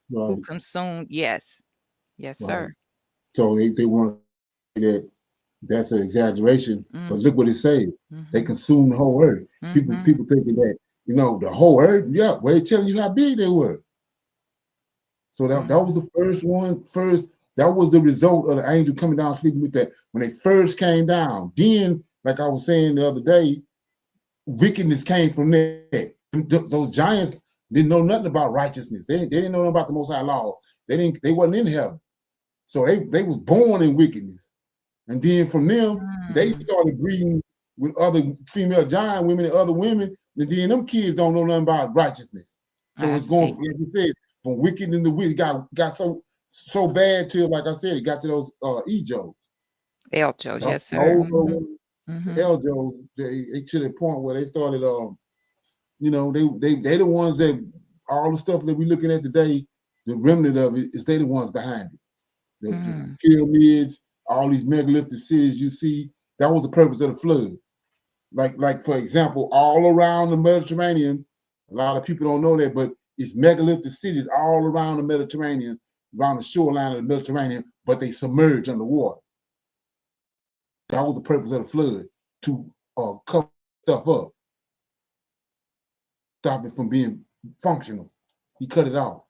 who consumed. Yes, sir. So they want to say that that's an exaggeration, but look what it says. They consumed the whole earth. People thinking that, the whole earth, well, they're telling you how big they were. So that was the first one. That was the result of the angel coming down sleeping with that. When they first came down, then, like I was saying the other day, wickedness came from there. Those giants didn't know nothing about righteousness. They didn't know nothing about the Most High law. They wasn't in heaven. So they was born in wickedness. And then from them, they started breeding with other female giant women and other women. And then them kids don't know nothing about righteousness. So it's going, like you said, from wicked into wicked. Got so bad till, like I said, it got to those Ejos. Eljos, yes, sir. Eljos, they to the point where they started, they the ones that all the stuff that we're looking at today, the remnant of it is they the ones behind it. The pyramids, all these megalithic cities you see, that was the purpose of the flood. Like for example, all around the Mediterranean, a lot of people don't know that, but it's megalithic cities all around the Mediterranean, around the shoreline of the Mediterranean, but they submerge underwater. That was the purpose of the flood, to cover stuff up, stop it from being functional. He cut it off.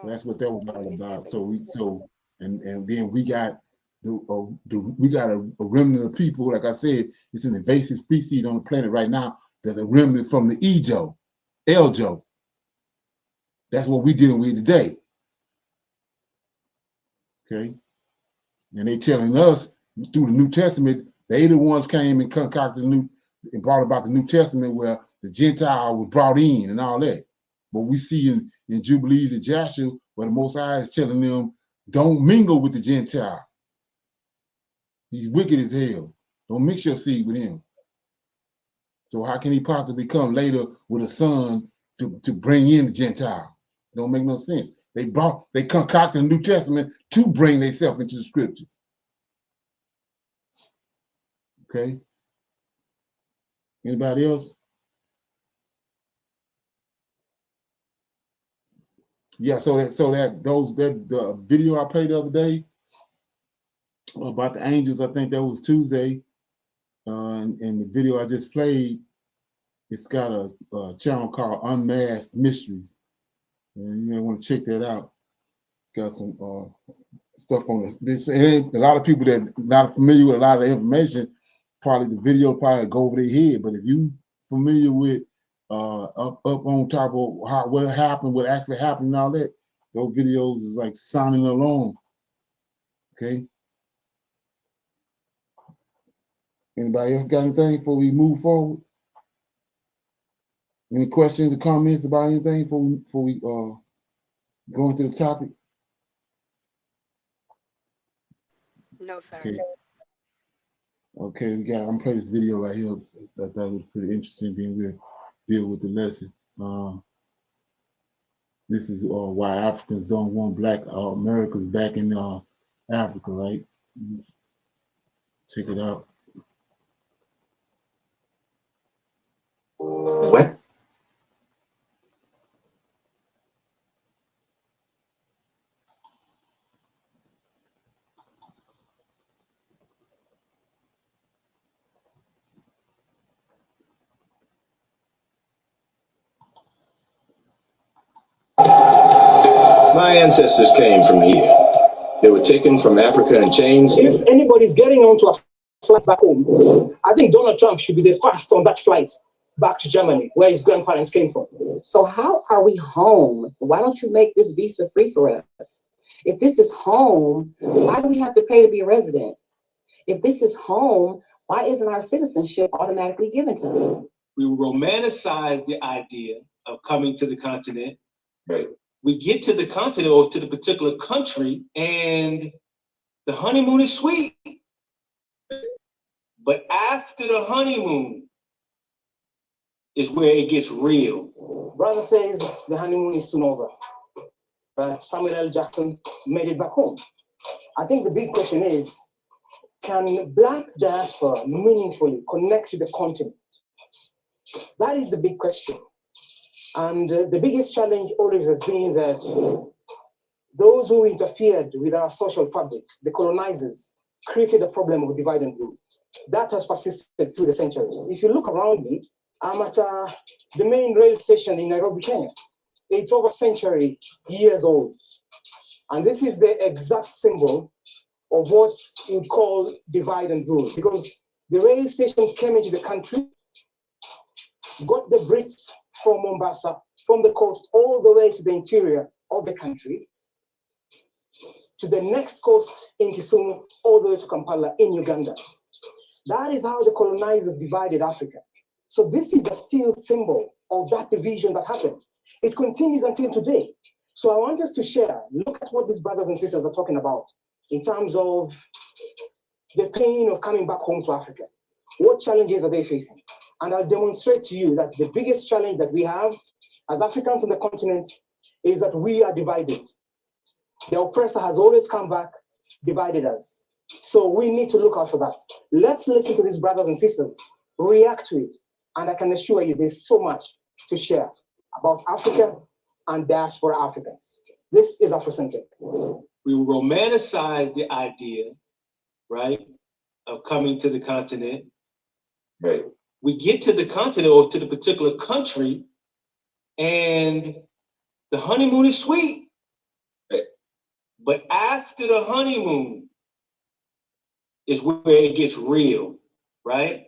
That's what that was all about. And then we got a remnant of people. Like I said, it's an invasive species on the planet right now. There's a remnant from the Eljo. That's what we're dealing with today. Okay, and they telling us through the New Testament, they the ones came and concocted and brought about the New Testament, where the Gentile was brought in and all that. But we see in Jubilees and Joshua, where the Most High is telling them, don't mingle with the Gentile. He's wicked as hell. Don't mix your seed with him. So how can he possibly come later with a son to bring in the Gentile? It don't make no sense. They concocted the New Testament to bring themselves into the scriptures. Okay. Anybody else? Yeah, the video I played the other day about the angels, I think that was Tuesday. And the video I just played, it's got a channel called Unmasked Mysteries. And you may want to check that out. It's got some stuff on this. And a lot of people that not familiar with a lot of the information, probably the video probably go over their head. But if you familiar with up on top of what happened, what actually happened, and all that. Those videos is like sounding alarm. Okay. Anybody else got anything before we move forward? Any questions or comments about anything before we go into the topic? No, sir. Okay. Okay, I'm gonna play this video right here. I thought it was pretty interesting. Then we'll deal with the lesson. This is why Africans don't want Black Americans back in Africa, right? Check it out. What? My ancestors came from here. They were taken from Africa in chains. If anybody's getting onto a flight back home, I think Donald Trump should be the first on that flight back to Germany, where his grandparents came from. So how are we home? Why don't you make this visa free for us? If this is home, why do we have to pay to be a resident? If this is home, why isn't our citizenship automatically given to us? We romanticize the idea of coming to the continent. Right. We get to the continent or to the particular country, and the honeymoon is sweet. But after the honeymoon is where it gets real. Brother says the honeymoon is soon over, but Samuel L. Jackson made it back home. I think the big question is, can Black diaspora meaningfully connect to the continent? That is the big question. And the biggest challenge always has been that those who interfered with our social fabric, the colonizers, created a problem of divide and rule. That has persisted through the centuries. If you look around me, I'm at the main rail station in Nairobi, Kenya. It's over a century years old. And this is the exact symbol of what you'd call divide and rule, because the rail station came into the country, got the Brits from Mombasa, from the coast, all the way to the interior of the country, to the next coast in Kisumu, all the way to Kampala in Uganda. That is how the colonizers divided Africa. So this is a still symbol of that division that happened. It continues until today. So I want us to share, look at what these brothers and sisters are talking about in terms of the pain of coming back home to Africa. What challenges are they facing? And I'll demonstrate to you that the biggest challenge that we have as Africans on the continent is that we are divided. The oppressor has always come back, divided us. So we need to look out for that. Let's listen to these brothers and sisters, react to it. And I can assure you there's so much to share about Africa and diaspora Africans. This is Afrocentric. We romanticize the idea, right, of coming to the continent. Right. We get to the continent or to the particular country, and the honeymoon is sweet. Right. But after the honeymoon is where it gets real, right?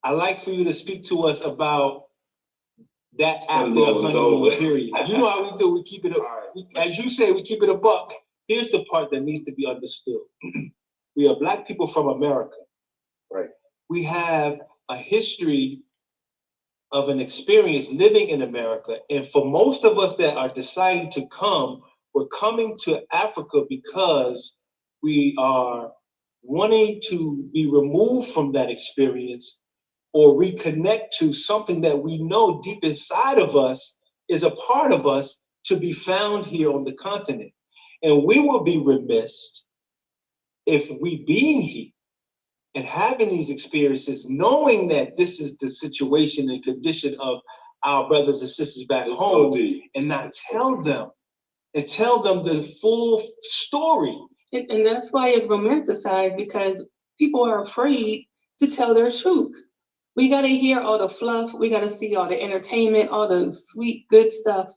I'd like for you to speak to us about that after the honeymoon period. You know how we do, we keep it a, as you say, we keep it a buck. Here's the part that needs to be understood. We are Black people from America. Right. We have a history of an experience living in America. And for most of us that are deciding to come, we're coming to Africa because we are wanting to be removed from that experience or reconnect to something that we know deep inside of us is a part of us to be found here on the continent. And we will be remiss if we being here and having these experiences, knowing that this is the situation and condition of our brothers and sisters back home, and not tell them the full story. And that's why it's romanticized, because people are afraid to tell their truths. We got to hear all the fluff. We got to see all the entertainment, all the sweet, good stuff.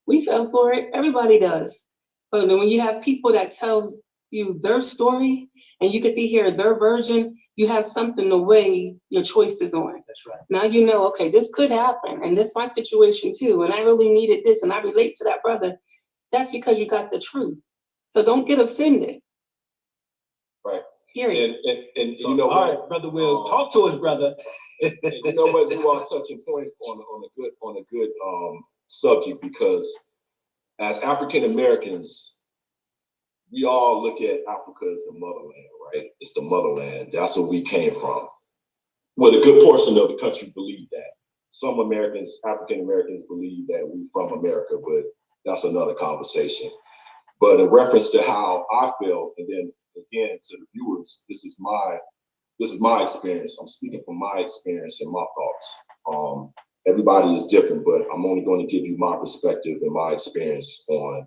We fell for it. Everybody does. But when you have people that tell you their story and you get to hear their version, you have something to weigh your choices on. That's right. Now you know, okay, this could happen, and this is my situation too, and I really needed this, and I relate to that brother. That's because you got the truth. So don't get offended. Right. Period. And you know All what, right, brother Will, talk to us, brother. and you know what, you are touching point on a good subject, because as African Americans, we all look at Africa as the motherland, right? It's the motherland. That's where we came from. Well, a good portion of the country believe that. Some Americans, African Americans, believe that we're from America, but that's another conversation. But in reference to how I feel, and then again to the viewers, this is my experience. I'm speaking from my experience and my thoughts. Everybody is different, but I'm only going to give you my perspective and my experience on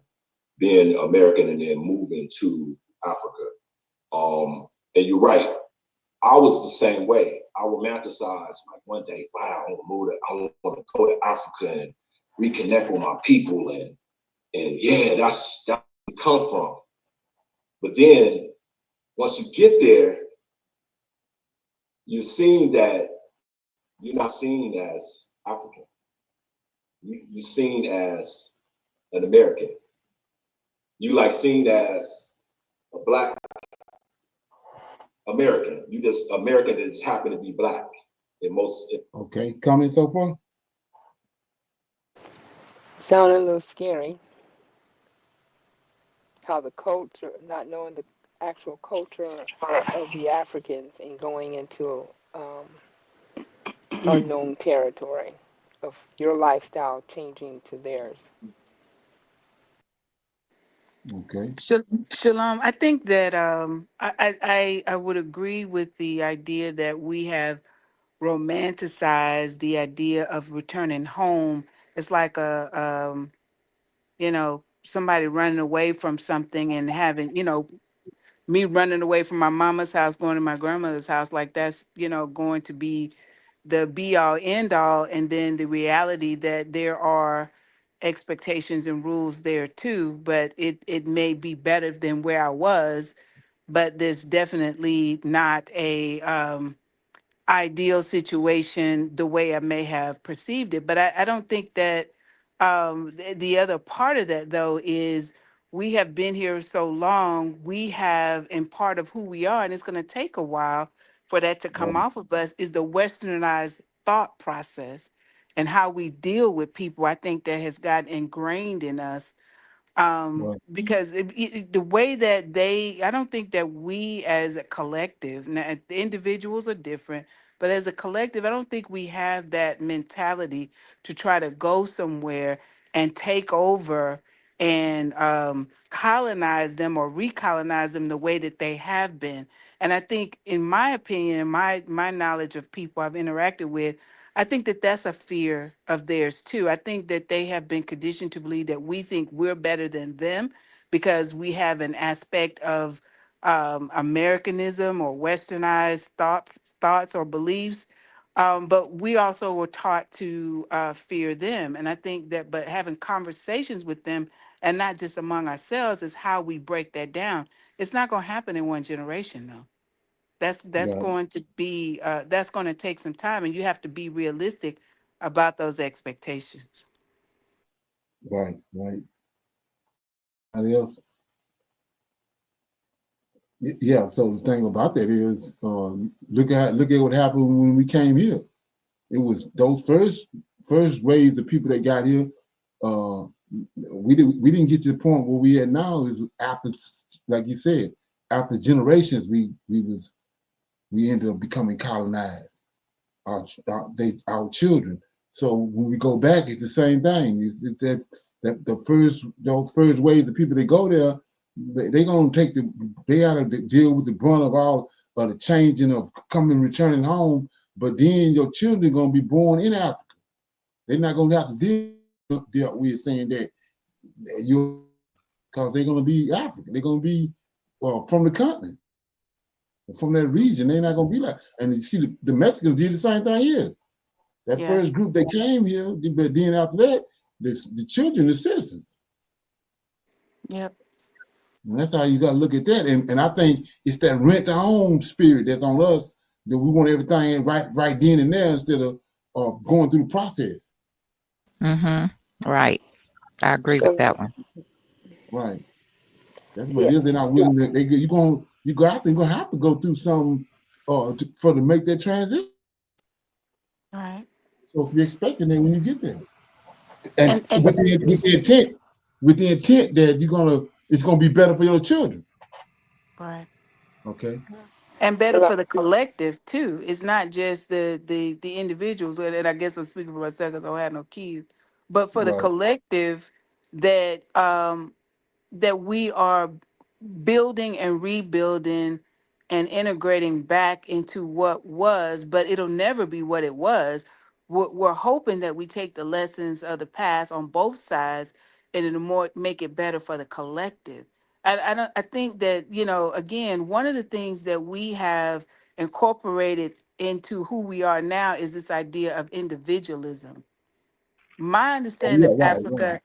being American and then moving to Africa. And you're right. I was the same way. I romanticized like one day, wow, I want to go to Africa and reconnect with my people, and yeah, that's where we come from. But then once you get there, you're seeing that you're not seen as African. You're seen as an American. You like seen as a Black American. You just American that just happen to be Black in most. Okay, comment so far? Sounding a little scary. How the culture, not knowing the actual culture of the Africans and going into unknown territory of your lifestyle changing to theirs. Okay. Shalom. I think that I would agree with the idea that we have romanticized the idea of returning home. It's like somebody running away from something and having, me running away from my mama's house, going to my grandmother's house, like that's, going to be the be all end all. And then the reality that there are expectations and rules there too, but it may be better than where I was, but there's definitely not a ideal situation the way I may have perceived it. But I don't think that the other part of that though is we have been here so long, we have, and part of who we are, and it's going to take a while for that to come Right. off of us, is the westernized thought process and how we deal with people. I think that has gotten ingrained in us Right. because the way that I don't think that we as a collective, now the individuals are different, but as a collective, I don't think we have that mentality to try to go somewhere and take over and colonize them or recolonize them the way that they have been. And I think, in my opinion, my knowledge of people I've interacted with, I think that that's a fear of theirs too. I think that they have been conditioned to believe that we think we're better than them because we have an aspect of Americanism or westernized thoughts or beliefs. But we also were taught to fear them. And I think that, but having conversations with them and not just among ourselves is how we break that down. It's not going to happen in one generation though. That's Right. going to be that's going to take some time, and you have to be realistic about those expectations. Right. Right. Anybody else? Yeah. So the thing about that is, look at what happened when we came here. It was those first waves of people that got here. We didn't get to the point where we at now. Is after, like you said, after generations, we ended up becoming colonized. Our children. So when we go back, it's the same thing. It's that those first waves of people that go there, they gonna they gotta deal with the brunt of all of the changing of returning home. But then your children are gonna be born in Africa. They're not gonna have to deal with saying that you, because they're gonna be African. They're gonna be from the continent, from that region. They're not gonna be like. And you see, the Mexicans did the same thing here. That Yeah. first group that came here, but then after that, the children, the citizens. Yep. And that's how you got to look at that. And I think it's that rent our own spirit that's on us, that we want everything right then and there instead of going through the process. Right. I agree with that one. Right. That's what it is. They're not willing to. You're gonna have to go through something to make that transition. Right. So if you're expecting it when you get there, and And with the intent that it's gonna be better for your children. right. Okay. And better for the collective too. It's not just the individuals. And I guess I'm speaking for myself because I don't have no kids, but for the Right. collective that that we are building and rebuilding and integrating back into what was, but it'll never be what it was. We're hoping that we take the lessons of the past on both sides and it'll more make it better for the collective. I think that, you know, again, one of the things that we have incorporated into who we are now is this idea of individualism. My Oh understanding yeah. of Right. Right. Africa,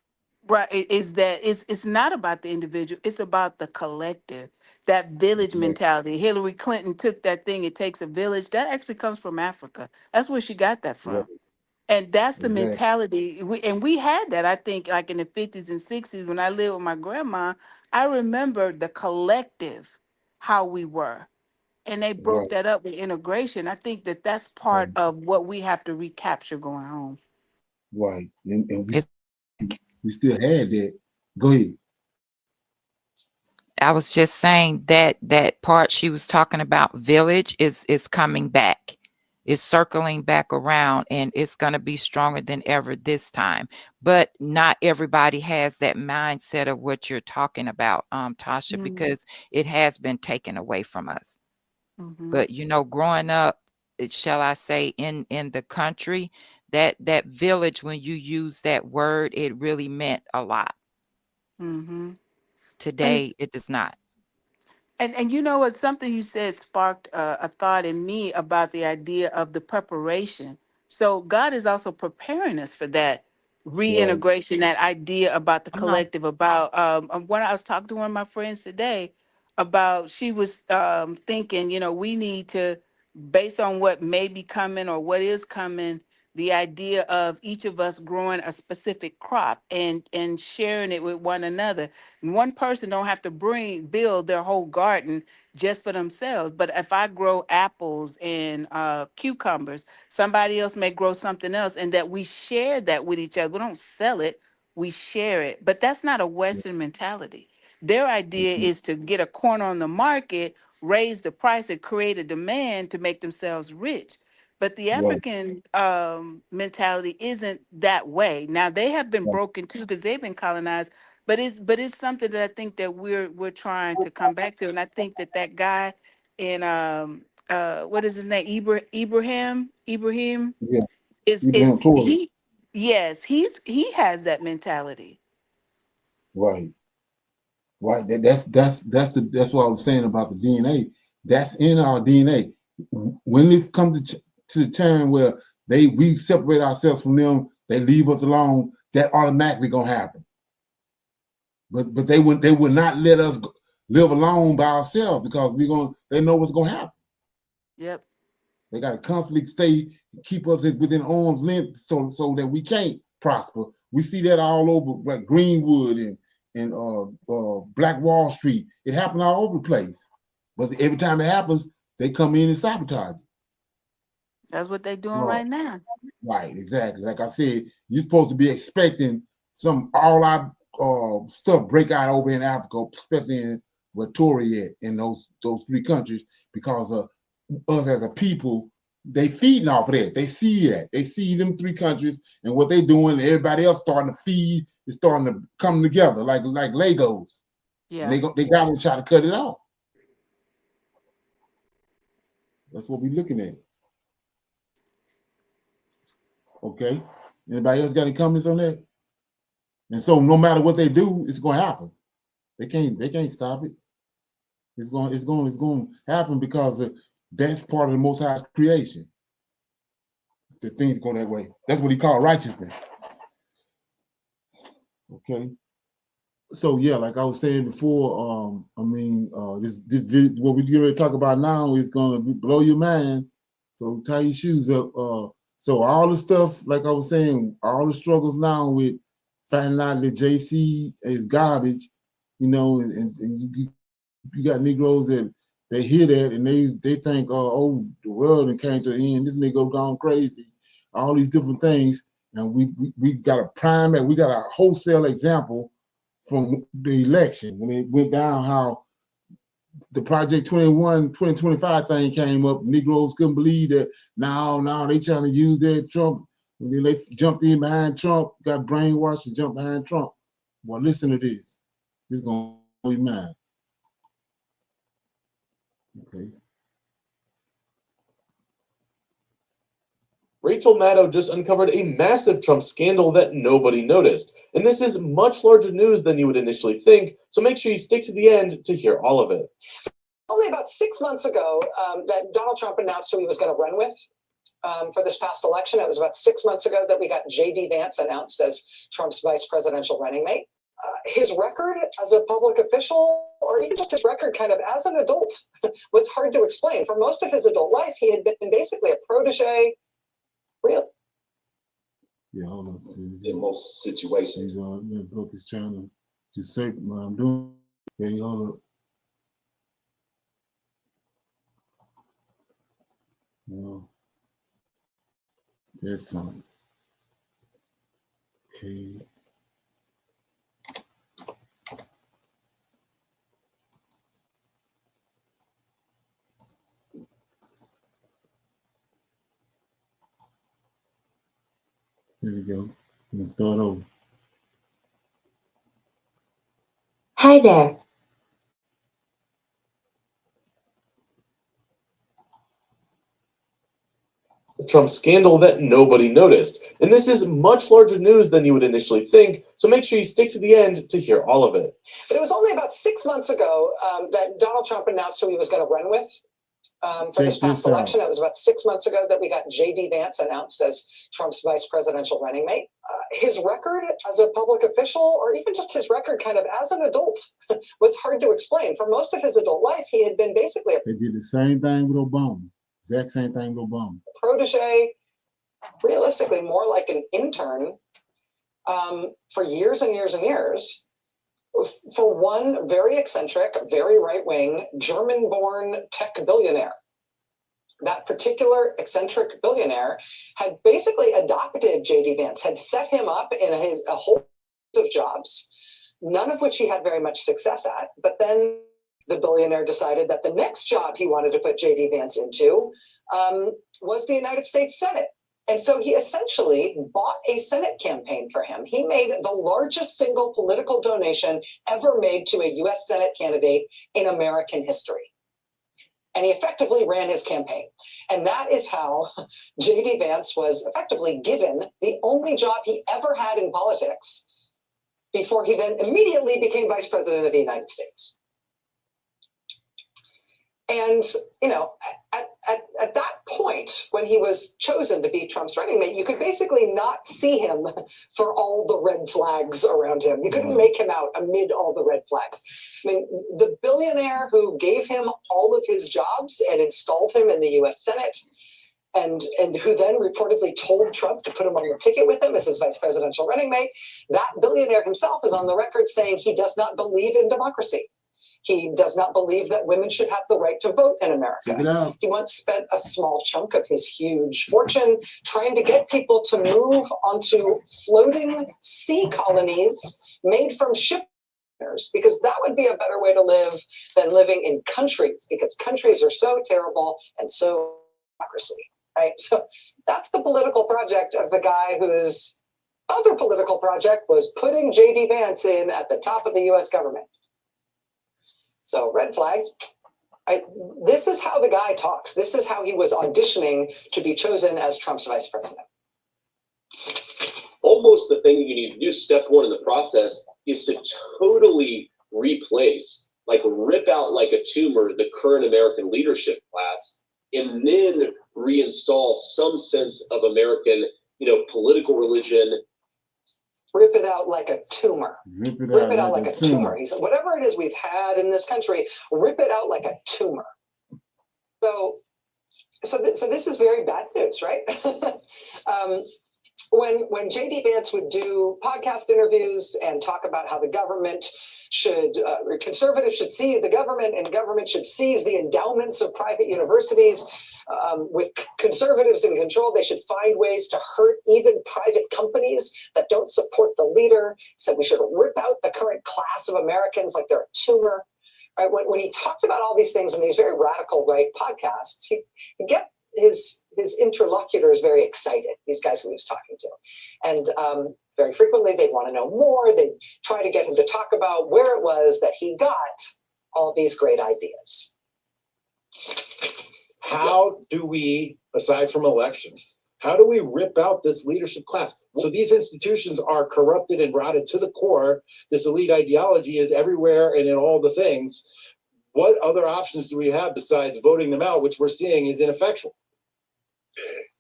right, is that it's not about the individual, it's about the collective, that village Right. mentality. Hillary Clinton took that thing, it takes a village. That actually comes from Africa. That's where she got that Right. from. And that's the Exactly. mentality. We had that, I think, like in the 50s and 60s when I lived with my grandma. I remember the collective, how we were. And they broke Right. that up with integration. I think that that's Right. part of what we have to recapture going home. Right. And It, we still had that. Go ahead. I was just saying that that part she was talking about, village, is coming back. It's circling back around, and it's going to be stronger than ever this time. But not everybody has that mindset of what you're talking about, Tasha, Mm-hmm. because it has been taken away from us. Mm-hmm. But you know, growing up, shall I say, in the country, that village, when you use that word, it really meant a lot. Mm-hmm. And Today, it does not. and you know what? Something you said sparked a thought in me about the idea of the preparation. So God is also preparing us for that Right. reintegration, that idea about the Come on. collective. About when I was talking to one of my friends today, about she was thinking, you know, we need to, based on what may be coming or what is coming, the idea of each of us growing a specific crop and sharing it with one another. One person don't have to build their whole garden just for themselves. But if I grow apples and cucumbers, somebody else may grow something else, and that we share that with each other. We don't sell it, we share it. But that's not a Western mentality. Their idea is to get a corner on the market, raise the price, and create a demand to make themselves rich. But the Right. African mentality isn't that way. Now they have been Right. broken too because they've been colonized, but it's something that I think that we're trying to come back to. And I think that that guy in what is his name, Ibrahim Yeah. Even is employed. he, yes, he has that mentality. Right. Right. That's what I was saying about the DNA. That's in our DNA. When it comes to the time where we separate ourselves from them, they leave us alone. That automatically gonna happen. But they would not let us live alone by ourselves because they know what's gonna happen. Yep. They got to constantly keep us within arm's length so that we can't prosper. We see that all over, like Greenwood and Black Wall Street. It happened all over the place. But every time it happens, they come in and sabotage it. That's what they're doing Right, right now. right, exactly. Like I said, you're supposed to be expecting some all out stuff break out over in Africa, especially in Pretoria, in those three countries, because us as a people, they feeding off of that. They see that. They see them three countries and what they doing, and everybody else starting to feed, is starting to come together like Legos. And Yeah. they got to try to cut it off. That's what we're looking at. Okay. Anybody else got any comments on that? And so no matter what they do, it's gonna happen. They can't stop it. It's going to happen because that's part of the Most High's creation. The things go that way. That's what he called righteousness. Okay. So yeah, like I was saying before, I mean, this what we're going to talk about now is going to blow your mind. So tie your shoes up. So all the stuff, like I was saying, all the struggles now with finding out that JC is garbage, you know, and you got Negroes that they hear that and they think, oh, the world and came to an end. This nigga gone crazy. All these different things, and we got a prime, we got a wholesale example from the election when it went down, how the Project 2025 thing came up. Negroes couldn't believe that. Now they trying to use that Trump. They jumped in behind Trump, got brainwashed and jumped behind Trump. Well, listen to this. This is gonna blow your mind. Okay. Rachel Maddow just uncovered a massive Trump scandal that nobody noticed. And this is much larger news than you would initially think, so make sure you stick to the end to hear all of it. Only about 6 months ago that Donald Trump announced who he was going to run with for this past election. It was about 6 months ago that we got J.D. Vance announced as Trump's vice presidential running mate. His record as a public official, or even just his record kind of as an adult, was hard to explain. For most of his adult life, he had been basically a protege. Really? Yeah, hold on. In most situations. Brooke is trying to just say what I'm doing. Okay, hold up. No. That's something. Okay. Here we go. I'm gonna start over. Hi there. Trump scandal that nobody noticed. And this is much larger news than you would initially think, so make sure you stick to the end to hear all of it. But it was only about 6 months ago that Donald Trump announced who he was going to run with for this past election. It was about 6 months ago that we got J.D. Vance announced as Trump's vice presidential running mate. His record as a public official, or even just his record kind of as an adult, was hard to explain. For most of his adult life, he had been basically They did the same thing with Obama. Exact same thing with Obama. Protege, realistically more like an intern for years and years and years, for one very eccentric, very right-wing, German-born tech billionaire. That particular eccentric billionaire had basically adopted J.D. Vance, had set him up in a whole series of jobs, none of which he had very much success at. But then the billionaire decided that the next job he wanted to put J.D. Vance into was the United States Senate. And so he essentially bought a Senate campaign for him. He made the largest single political donation ever made to a U.S. Senate candidate in American history. And he effectively ran his campaign. And that is how J.D. Vance was effectively given the only job he ever had in politics before he then immediately became vice president of the United States. And, you know, at that point, when he was chosen to be Trump's running mate, you could basically not see him for all the red flags around him. You couldn't make him out amid all the red flags. I mean, the billionaire who gave him all of his jobs and installed him in the U.S. Senate, and who then reportedly told Trump to put him on the ticket with him as his vice presidential running mate, that billionaire himself is on the record saying he does not believe in democracy. He does not believe that women should have the right to vote in America. He once spent a small chunk of his huge fortune trying to get people to move onto floating sea colonies made from ship, because that would be a better way to live than living in countries, because countries are so terrible and so democracy, right? So that's the political project of the guy whose other political project was putting J.D. Vance in at the top of the U.S. government. So red flag. This is how the guy talks. This is how he was auditioning to be chosen as Trump's vice president. Almost the thing that you need to do, step one in the process, is to totally replace, like rip out like a tumor, the current American leadership class, and then reinstall some sense of American, political religion, Rip it out like a tumor. Rip it Rip out it out like like a a tumor. tumor. He said, whatever it is we've had in this country, rip it out like a tumor. So this is very bad news, right? When J.D. Vance would do podcast interviews and talk about how the government should, conservatives should see the government and government should seize the endowments of private universities, with conservatives in control, they should find ways to hurt even private companies that don't support the leader. Said we should rip out the current class of Americans like they're a tumor. Right? When he talked about all these things in these very radical right podcasts, he'd get his interlocutors very excited, these guys who he was talking to. And very frequently they'd want to know more. They'd try to get him to talk about where it was that he got all these great ideas. How do we, aside from elections, how do we rip out this leadership class? So these institutions are corrupted and rotted to the core. This elite ideology is everywhere and in all the things. What other options do we have besides voting them out, which we're seeing is ineffectual?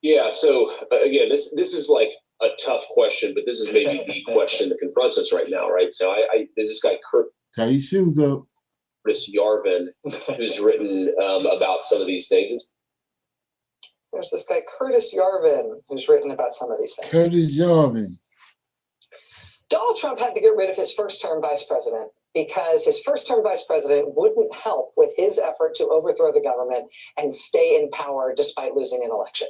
Yeah, so again, this is like a tough question, but this is maybe the question that confronts us right now, right? So there's this guy, Tie your shoes up. Curtis Yarvin, who's written about some of these things. There's this guy, Curtis Yarvin, who's written about some of these things. Curtis Yarvin. Donald Trump had to get rid of his first-term vice president because his first-term vice president wouldn't help with his effort to overthrow the government and stay in power despite losing an election.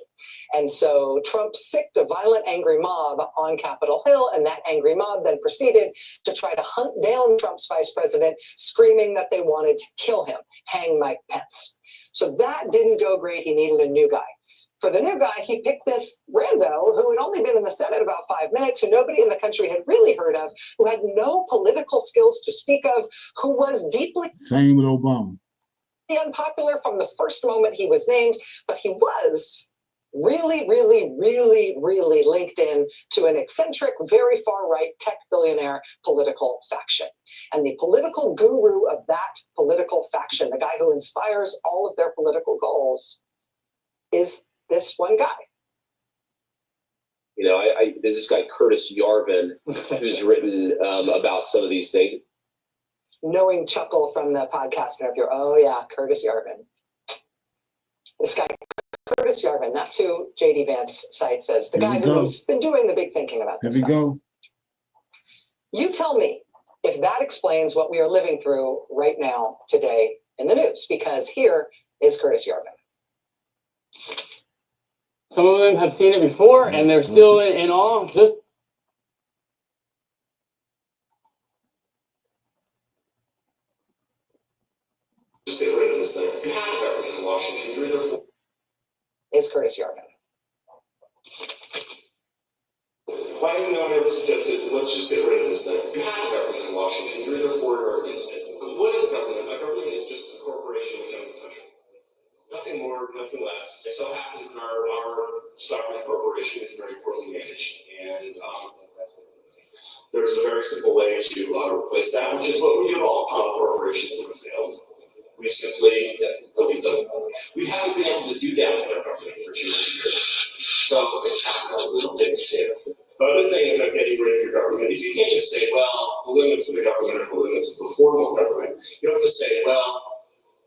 And so Trump sicked a violent, angry mob on Capitol Hill, and that angry mob then proceeded to try to hunt down Trump's vice president, screaming that they wanted to kill him, hang Mike Pence. So that didn't go great. He needed a new guy. For the new guy, he picked this rando who had only been in the Senate about 5 minutes, who nobody in the country had really heard of, who had no political skills to speak of, who was deeply Same with Obama. Unpopular from the first moment he was named, but he was really, really, really, really linked in to an eccentric, very far-right tech billionaire political faction. And the political guru of that political faction, the guy who inspires all of their political goals, is this one guy. You know, there's this guy, Curtis Yarvin, who's written about some of these things. Knowing chuckle from the podcast interviewer. Oh yeah, Curtis Yarvin. This guy, Curtis Yarvin, that's who J.D. Vance cites as the guy who's been doing the big thinking about this stuff. Here we go. You tell me if that explains what we are living through right now, today, in the news, because here is Curtis Yarvin. Some of them have seen it before, and they're still in awe. Just get rid of this thing. You have government in Washington. You're either for. Is Curtis Yarvin. Why has no one ever suggested, let's just get rid of this thing? You have government in Washington. You're either for it or against it. But what is government? A government is just a corporation which owns the country. Nothing more, nothing less. It so happens that our sovereign corporation is very poorly managed. And there's a very simple way to replace that, which is what we do to all corporations that have failed. We simply delete them. We haven't been able to do that with our government for 200 years. So it's happened a little bit still. The other thing about getting rid of your government is you can't just say, well, the limits of the government are the limits of the formal government. You have to say, well,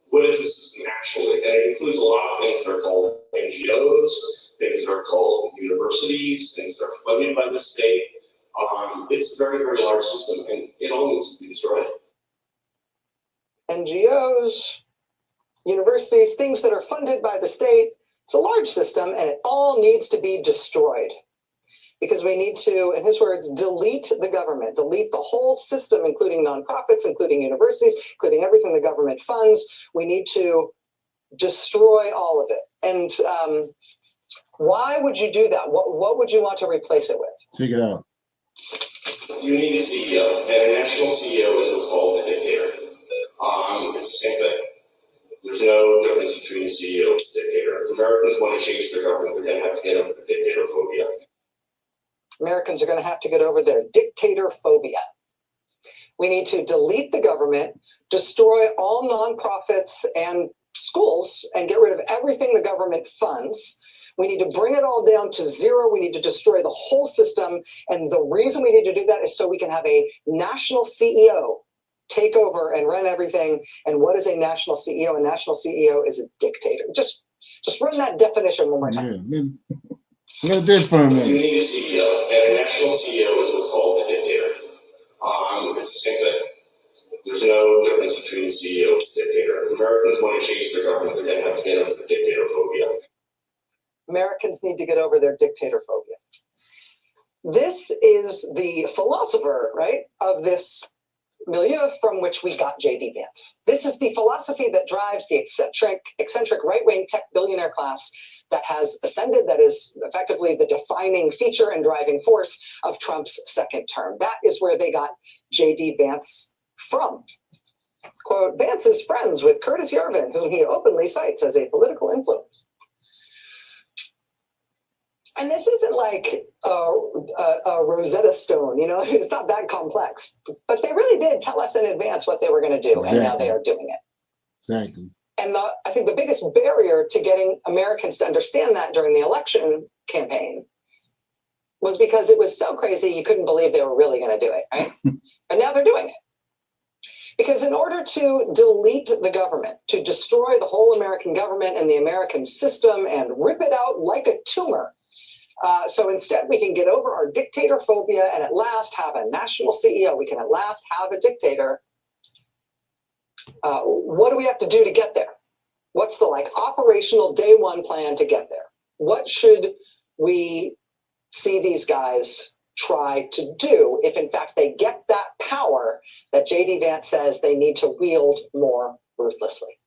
what is the system actually? And it includes a lot of things that are called NGOs, things that are called universities, things that are funded by the state. It's a very, very large system, and it all needs to be destroyed. NGOs, universities, things that are funded by the state. It's a large system, and it all needs to be destroyed. Because we need to, in his words, delete the government, delete the whole system, including nonprofits, including universities, including everything the government funds. We need to destroy all of it. And why would you do that? What would you want to replace it with? Take it out. You need a CEO, and a national CEO is what's called a dictator. It's the same thing. There's no difference between a CEO and a dictator. If Americans want to change their government, they're going to have to get over the dictator phobia. Americans are going to have to get over their dictator phobia. We need to delete the government, destroy all nonprofits and schools, and get rid of everything the government funds. We need to bring it all down to zero. We need to destroy the whole system. And the reason we need to do that is so we can have a national CEO take over and run everything. And what is a national CEO? A national CEO is a dictator. Just run that definition one more time. Yeah, did for a minute. You need a CEO, and a national CEO is what's called a dictator. It's the same thing. There's no difference between a CEO and a dictator. If Americans want to change their government, they're going to have to get over the dictator phobia. Americans need to get over their dictator phobia. This is the philosopher, right, of this milieu from which we got J.D. Vance. This is the philosophy that drives the eccentric right-wing tech billionaire class that has ascended, that is effectively the defining feature and driving force of Trump's second term. That is where they got J.D. Vance from. Quote, Vance is friends with Curtis Yarvin, whom he openly cites as a political influence. And this isn't like a Rosetta Stone, you know, it's not that complex. But they really did tell us in advance what they were going to do, and now they are doing it. Exactly. And I think the biggest barrier to getting Americans to understand that during the election campaign was because it was so crazy you couldn't believe they were really going to do it, right? But now they're doing it. Because in order to delete the government, to destroy the whole American government and the American system and rip it out like a tumor, so instead we can get over our dictator phobia and at last have a national CEO. We can at last have a dictator. What do we have to do to get there? What's the operational day one plan to get there? What should we see these guys try to do if in fact they get that power that J.D. Vance says they need to wield more ruthlessly?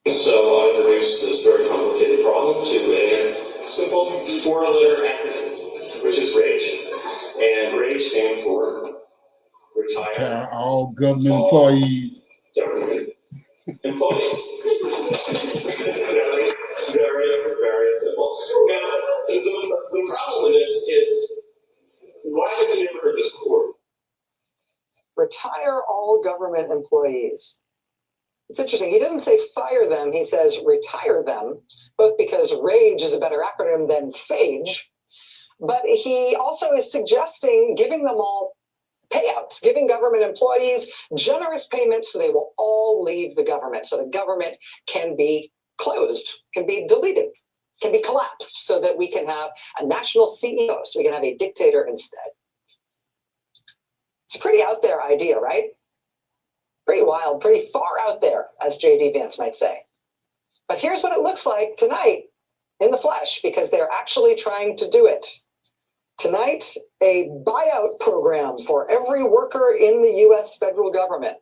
So I introduced this very complicated problem to a simple 4-letter acronym, which is RAGE. And RAGE stands for Retire All government employees. Government employees. Very simple. Now, the problem with this is, why have you never heard this before? Retire all government employees. It's interesting. He doesn't say fire them. He says retire them, both because RAGE is a better acronym than phage. But he also is suggesting giving them all payouts, giving government employees generous payments so they will all leave the government, so the government can be closed, can be deleted, can be collapsed, so that we can have a national CEO, so we can have a dictator instead. It's a pretty out there idea, right? Pretty wild, pretty far out there, as J.D. Vance might say. But here's what it looks like tonight in the flesh, because they're actually trying to do it. Tonight, a buyout program for every worker in the U.S. federal government.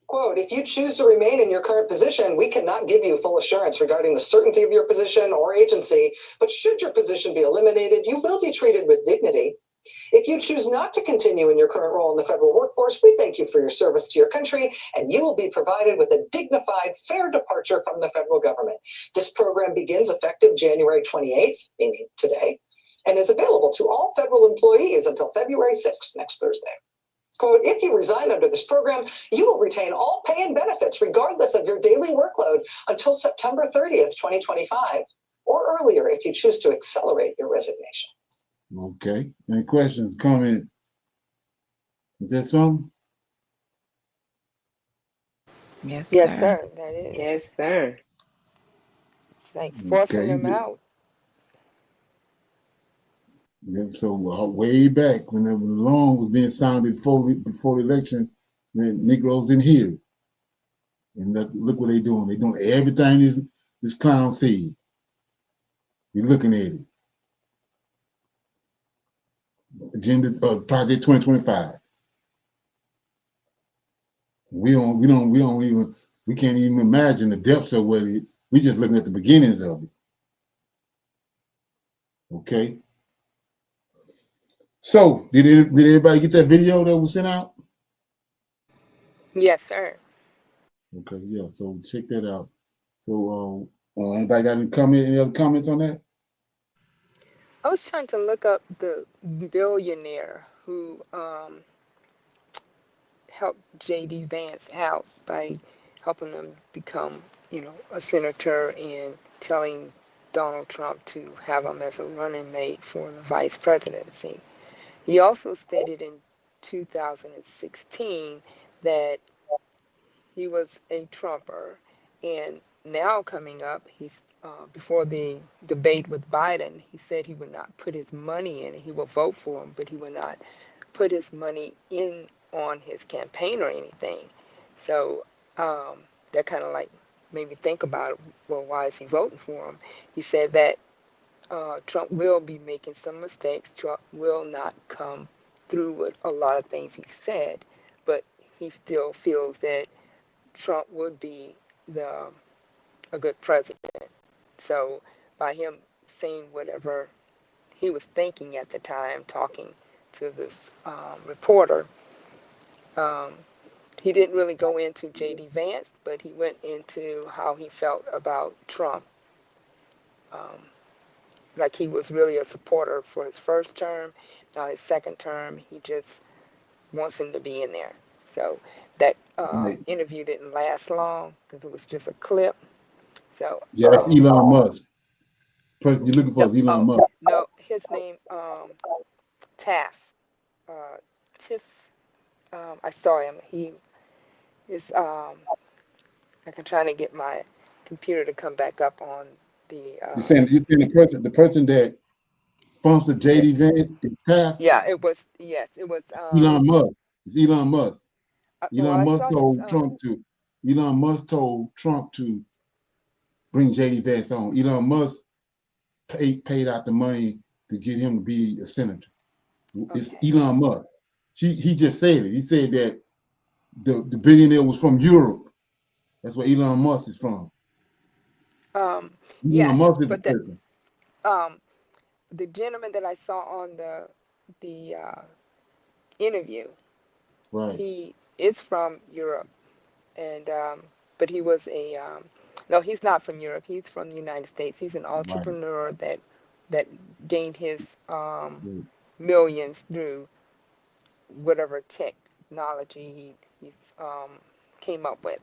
Quote, if you choose to remain in your current position, we cannot give you full assurance regarding the certainty of your position or agency, but should your position be eliminated, you will be treated with dignity. If you choose not to continue in your current role in the federal workforce, we thank you for your service to your country, and you will be provided with a dignified, fair departure from the federal government. This program begins effective January 28th, meaning today, and is available to all federal employees until February 6th, next Thursday. Quote, if you resign under this program, you will retain all pay and benefits regardless of your daily workload until September 30th, 2025, or earlier if you choose to accelerate your resignation. Okay. Any questions, comment? Is that something? Yes, Yes, sir. sir. That is. Yes, sir. It's like forcing Okay. them out. Yeah, so way back when the alarm was being sounded before the election, the Negroes didn't hear it. And look what they're doing. They're doing everything this clown said. You're looking at it. Agenda Project 2025. We can't even imagine the depths of what it. We just looking at the beginnings of it. Okay. So did everybody get that video that was sent out? Yes, sir. Okay, yeah. So check that out. So anybody got any other comments on that? I was trying to look up the billionaire who helped J.D. Vance out by helping him become, a senator and telling Donald Trump to have him as a running mate for the vice presidency. He also stated in 2016 that he was a Trumper, and now coming up, he's before the debate with Biden, he said he would not put his money in. He will vote for him, but he will not put his money in on his campaign or anything. So that kind of like made me think about, well, why is he voting for him? He said that Trump will be making some mistakes. Trump will not come through with a lot of things he said, but he still feels that Trump would be a good president. So by him saying whatever he was thinking at the time, talking to this reporter, um, he didn't really go into J.D. Vance, but he went into how he felt about Trump. Like he was really a supporter for his first term. Now his second term, he just wants him to be in there. So that Right. interview didn't last long because it was just a clip. So Yeah, that's Elon Musk. Person you're looking for no, is Elon oh Musk. no, his name Taff, Tiff. I saw him. He is. Like I'm trying to get my computer to come back up on the. You're saying the person that sponsored Yeah, JD Vance is Taft? yeah. It was yes. It was. Elon Musk. It's Elon Musk. Well, Elon I Musk saw his. told Trump to. Elon Musk told Trump to bring JD Vance on. Elon Musk paid out the money to get him to be a senator. It's Okay. Elon Musk. He just said it. He said that the billionaire was from Europe. That's where Elon Musk is from. Elon Yes, Musk is the but the person. um the gentleman that I saw on the interview, Right, he is from Europe, and but he was a no, he's not from Europe. He's from the United States. He's an right, entrepreneur that gained his right. millions through whatever technology he's came up with.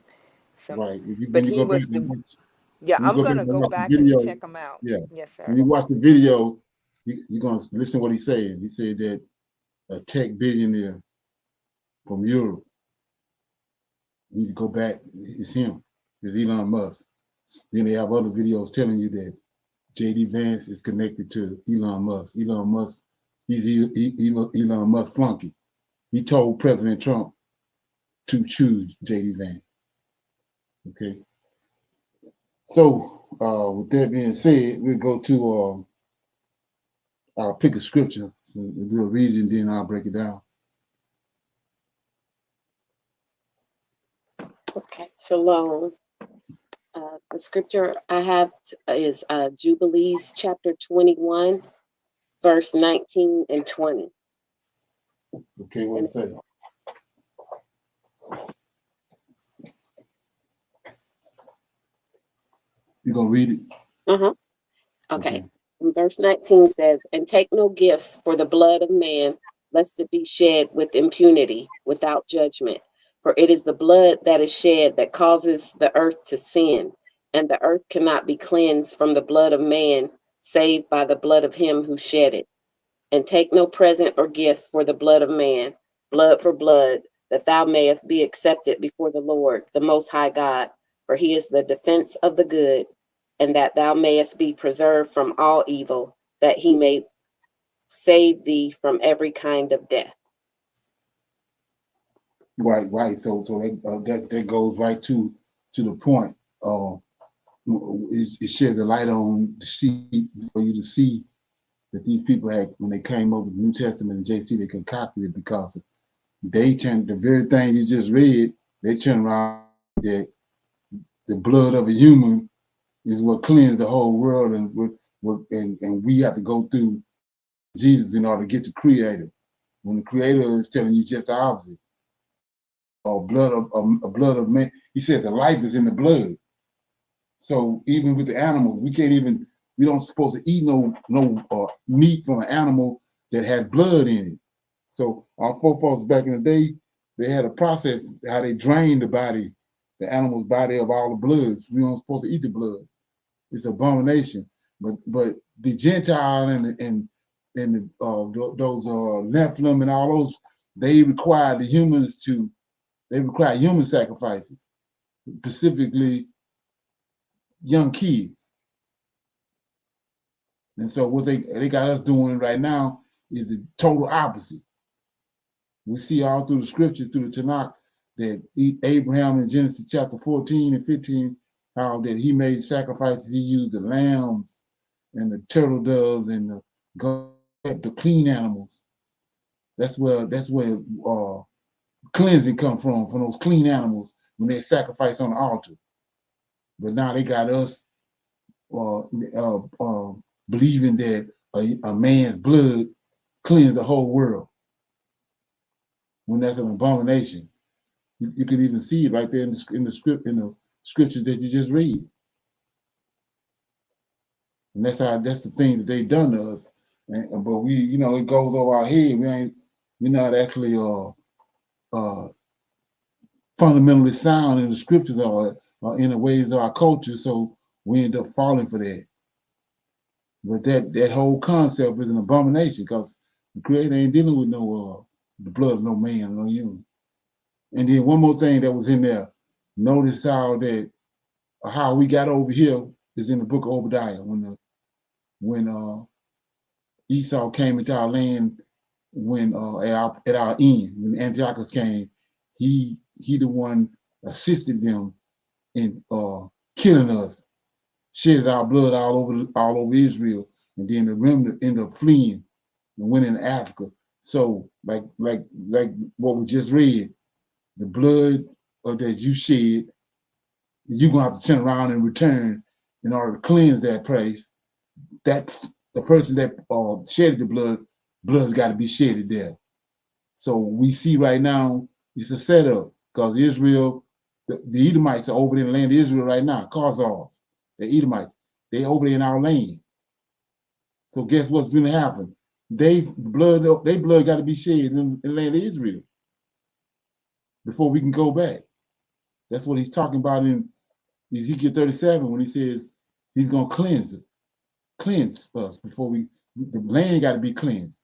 So, Right. but When you he go back was and the watch, yeah. when you I'm go back gonna and go watch the back and video, check him out. yeah, Yes, when sir. you watch the video, you're gonna listen to what he said. He said that a tech billionaire from Europe need to go back. It's him. It's Elon Musk. Then they have other videos telling you that JD Vance is connected to Elon Musk. Elon Musk, he's Elon Musk flunky. He told President Trump to choose JD Vance. Okay. So with that being said, we'll go to I'll pick a scripture. So we'll read it and then I'll break it down. Okay, shalom. The scripture I have is Jubilees chapter 21, verse 19 and 20. Okay, what it say? You gonna read it? Uh-huh. Okay. Verse 19 says, "And take no gifts for the blood of man, lest it be shed with impunity, without judgment. For it is the blood that is shed that causes the earth to sin, and the earth cannot be cleansed from the blood of man, save by the blood of him who shed it. And take no present or gift for the blood of man, blood for blood, that thou mayest be accepted before the Lord, the Most High God, for he is the defense of the good, and that thou mayest be preserved from all evil, that he may save thee from every kind of death." Right, right. So that goes right to the point. It sheds a light on the sheet for you to see that these people had, when they came up with the New Testament and JC, they concocted it because they turned the very thing you just read. They turned around that the blood of a human is what cleansed the whole world, and we have to go through Jesus in order to get to Creator. When the Creator is telling you just the opposite. Blood of man. He said the life is in the blood. So even with the animals, we don't supposed to eat no meat from an animal that has blood in it. So our forefathers back in the day, they had a process how they drained the body the animal's body of all the bloods. We aren't supposed to eat the blood. It's an abomination. But the Gentile and those Nephilim and all those, they require human sacrifices, specifically young kids. And so what they got us doing right now is the total opposite. We see all through the scriptures, through the Tanakh, that Abraham in Genesis chapter 14 and 15, how that he made sacrifices. He used the lambs and the turtle doves and the clean animals. That's where cleansing come from those clean animals when they sacrifice on the altar. But now they got us believing that a man's blood cleans the whole world, when that's an abomination. You can even see it right there in the scriptures that you just read. And that's the thing that they've done to us. But we, it goes over our head. We're not actually fundamentally sound in the scriptures or in the ways of our culture, so we end up falling for that. But that whole concept is an abomination, because the Creator ain't dealing with the blood of no man, no human. And then one more thing that was in there. Notice how we got over here is in the book of Obadiah, when Esau came into our land, when at our end, when Antiochus came, he the one assisted them in killing us, shedded our blood all over Israel, and then the remnant ended up fleeing and went into Africa. So like what we just read, the blood that you shed, you're gonna have to turn around and return in order to cleanse that place. That the person that shedded the blood's got to be shedded there. So we see right now it's a setup, because Israel, the Edomites are over in the land of Israel right now. Khazars, the Edomites, they over in our land. So guess what's going to happen? Their blood got to be shed in the land of Israel before we can go back. That's what he's talking about in Ezekiel 37 when he says he's going to cleanse us before the land got to be cleansed.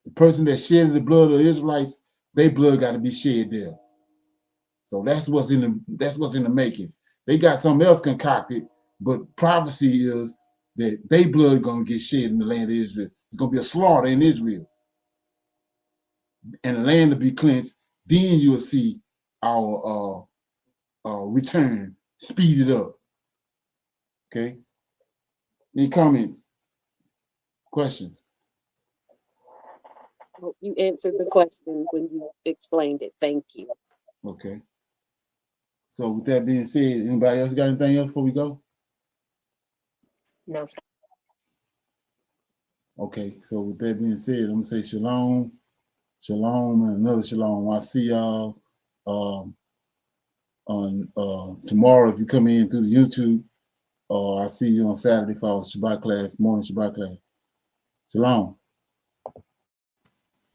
The person that shedded the blood of the Israelites, their blood got to be shed there. So that's what's in the makings. They got something else concocted, but prophecy is that their blood gonna get shed in the land of Israel. It's gonna be a slaughter in Israel, and the land to be cleansed. Then you'll see our return speeded up. Okay. Any comments? Questions? Well, you answered the question when you explained it. Thank you. Okay. So with that being said, anybody else got anything else before we go? No, sir. Okay, so with that being said, I'm gonna say shalom, shalom, and another shalom. I see y'all on tomorrow if you come in through the YouTube. I see you on Saturday for our Shabbat class, morning Shabbat class. Shalom.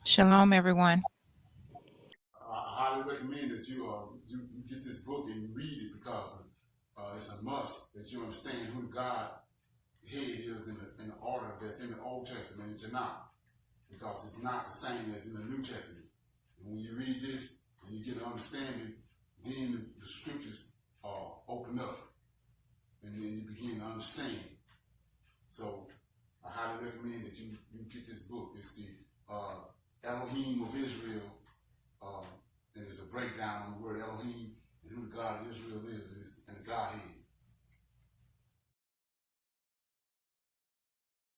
Shalom, everyone. I highly recommend that you get this book and you read it, because it's a must that you understand who God head is in the order that's in the Old Testament and Tanakh, because it's not the same as in the New Testament. And when you read this and you get an understanding, then the scriptures open up, and then you begin to understand. So I highly recommend that you get this book. It's the Elohim of Israel, and it's a breakdown on the word Elohim and who the God of Israel is, and the Godhead.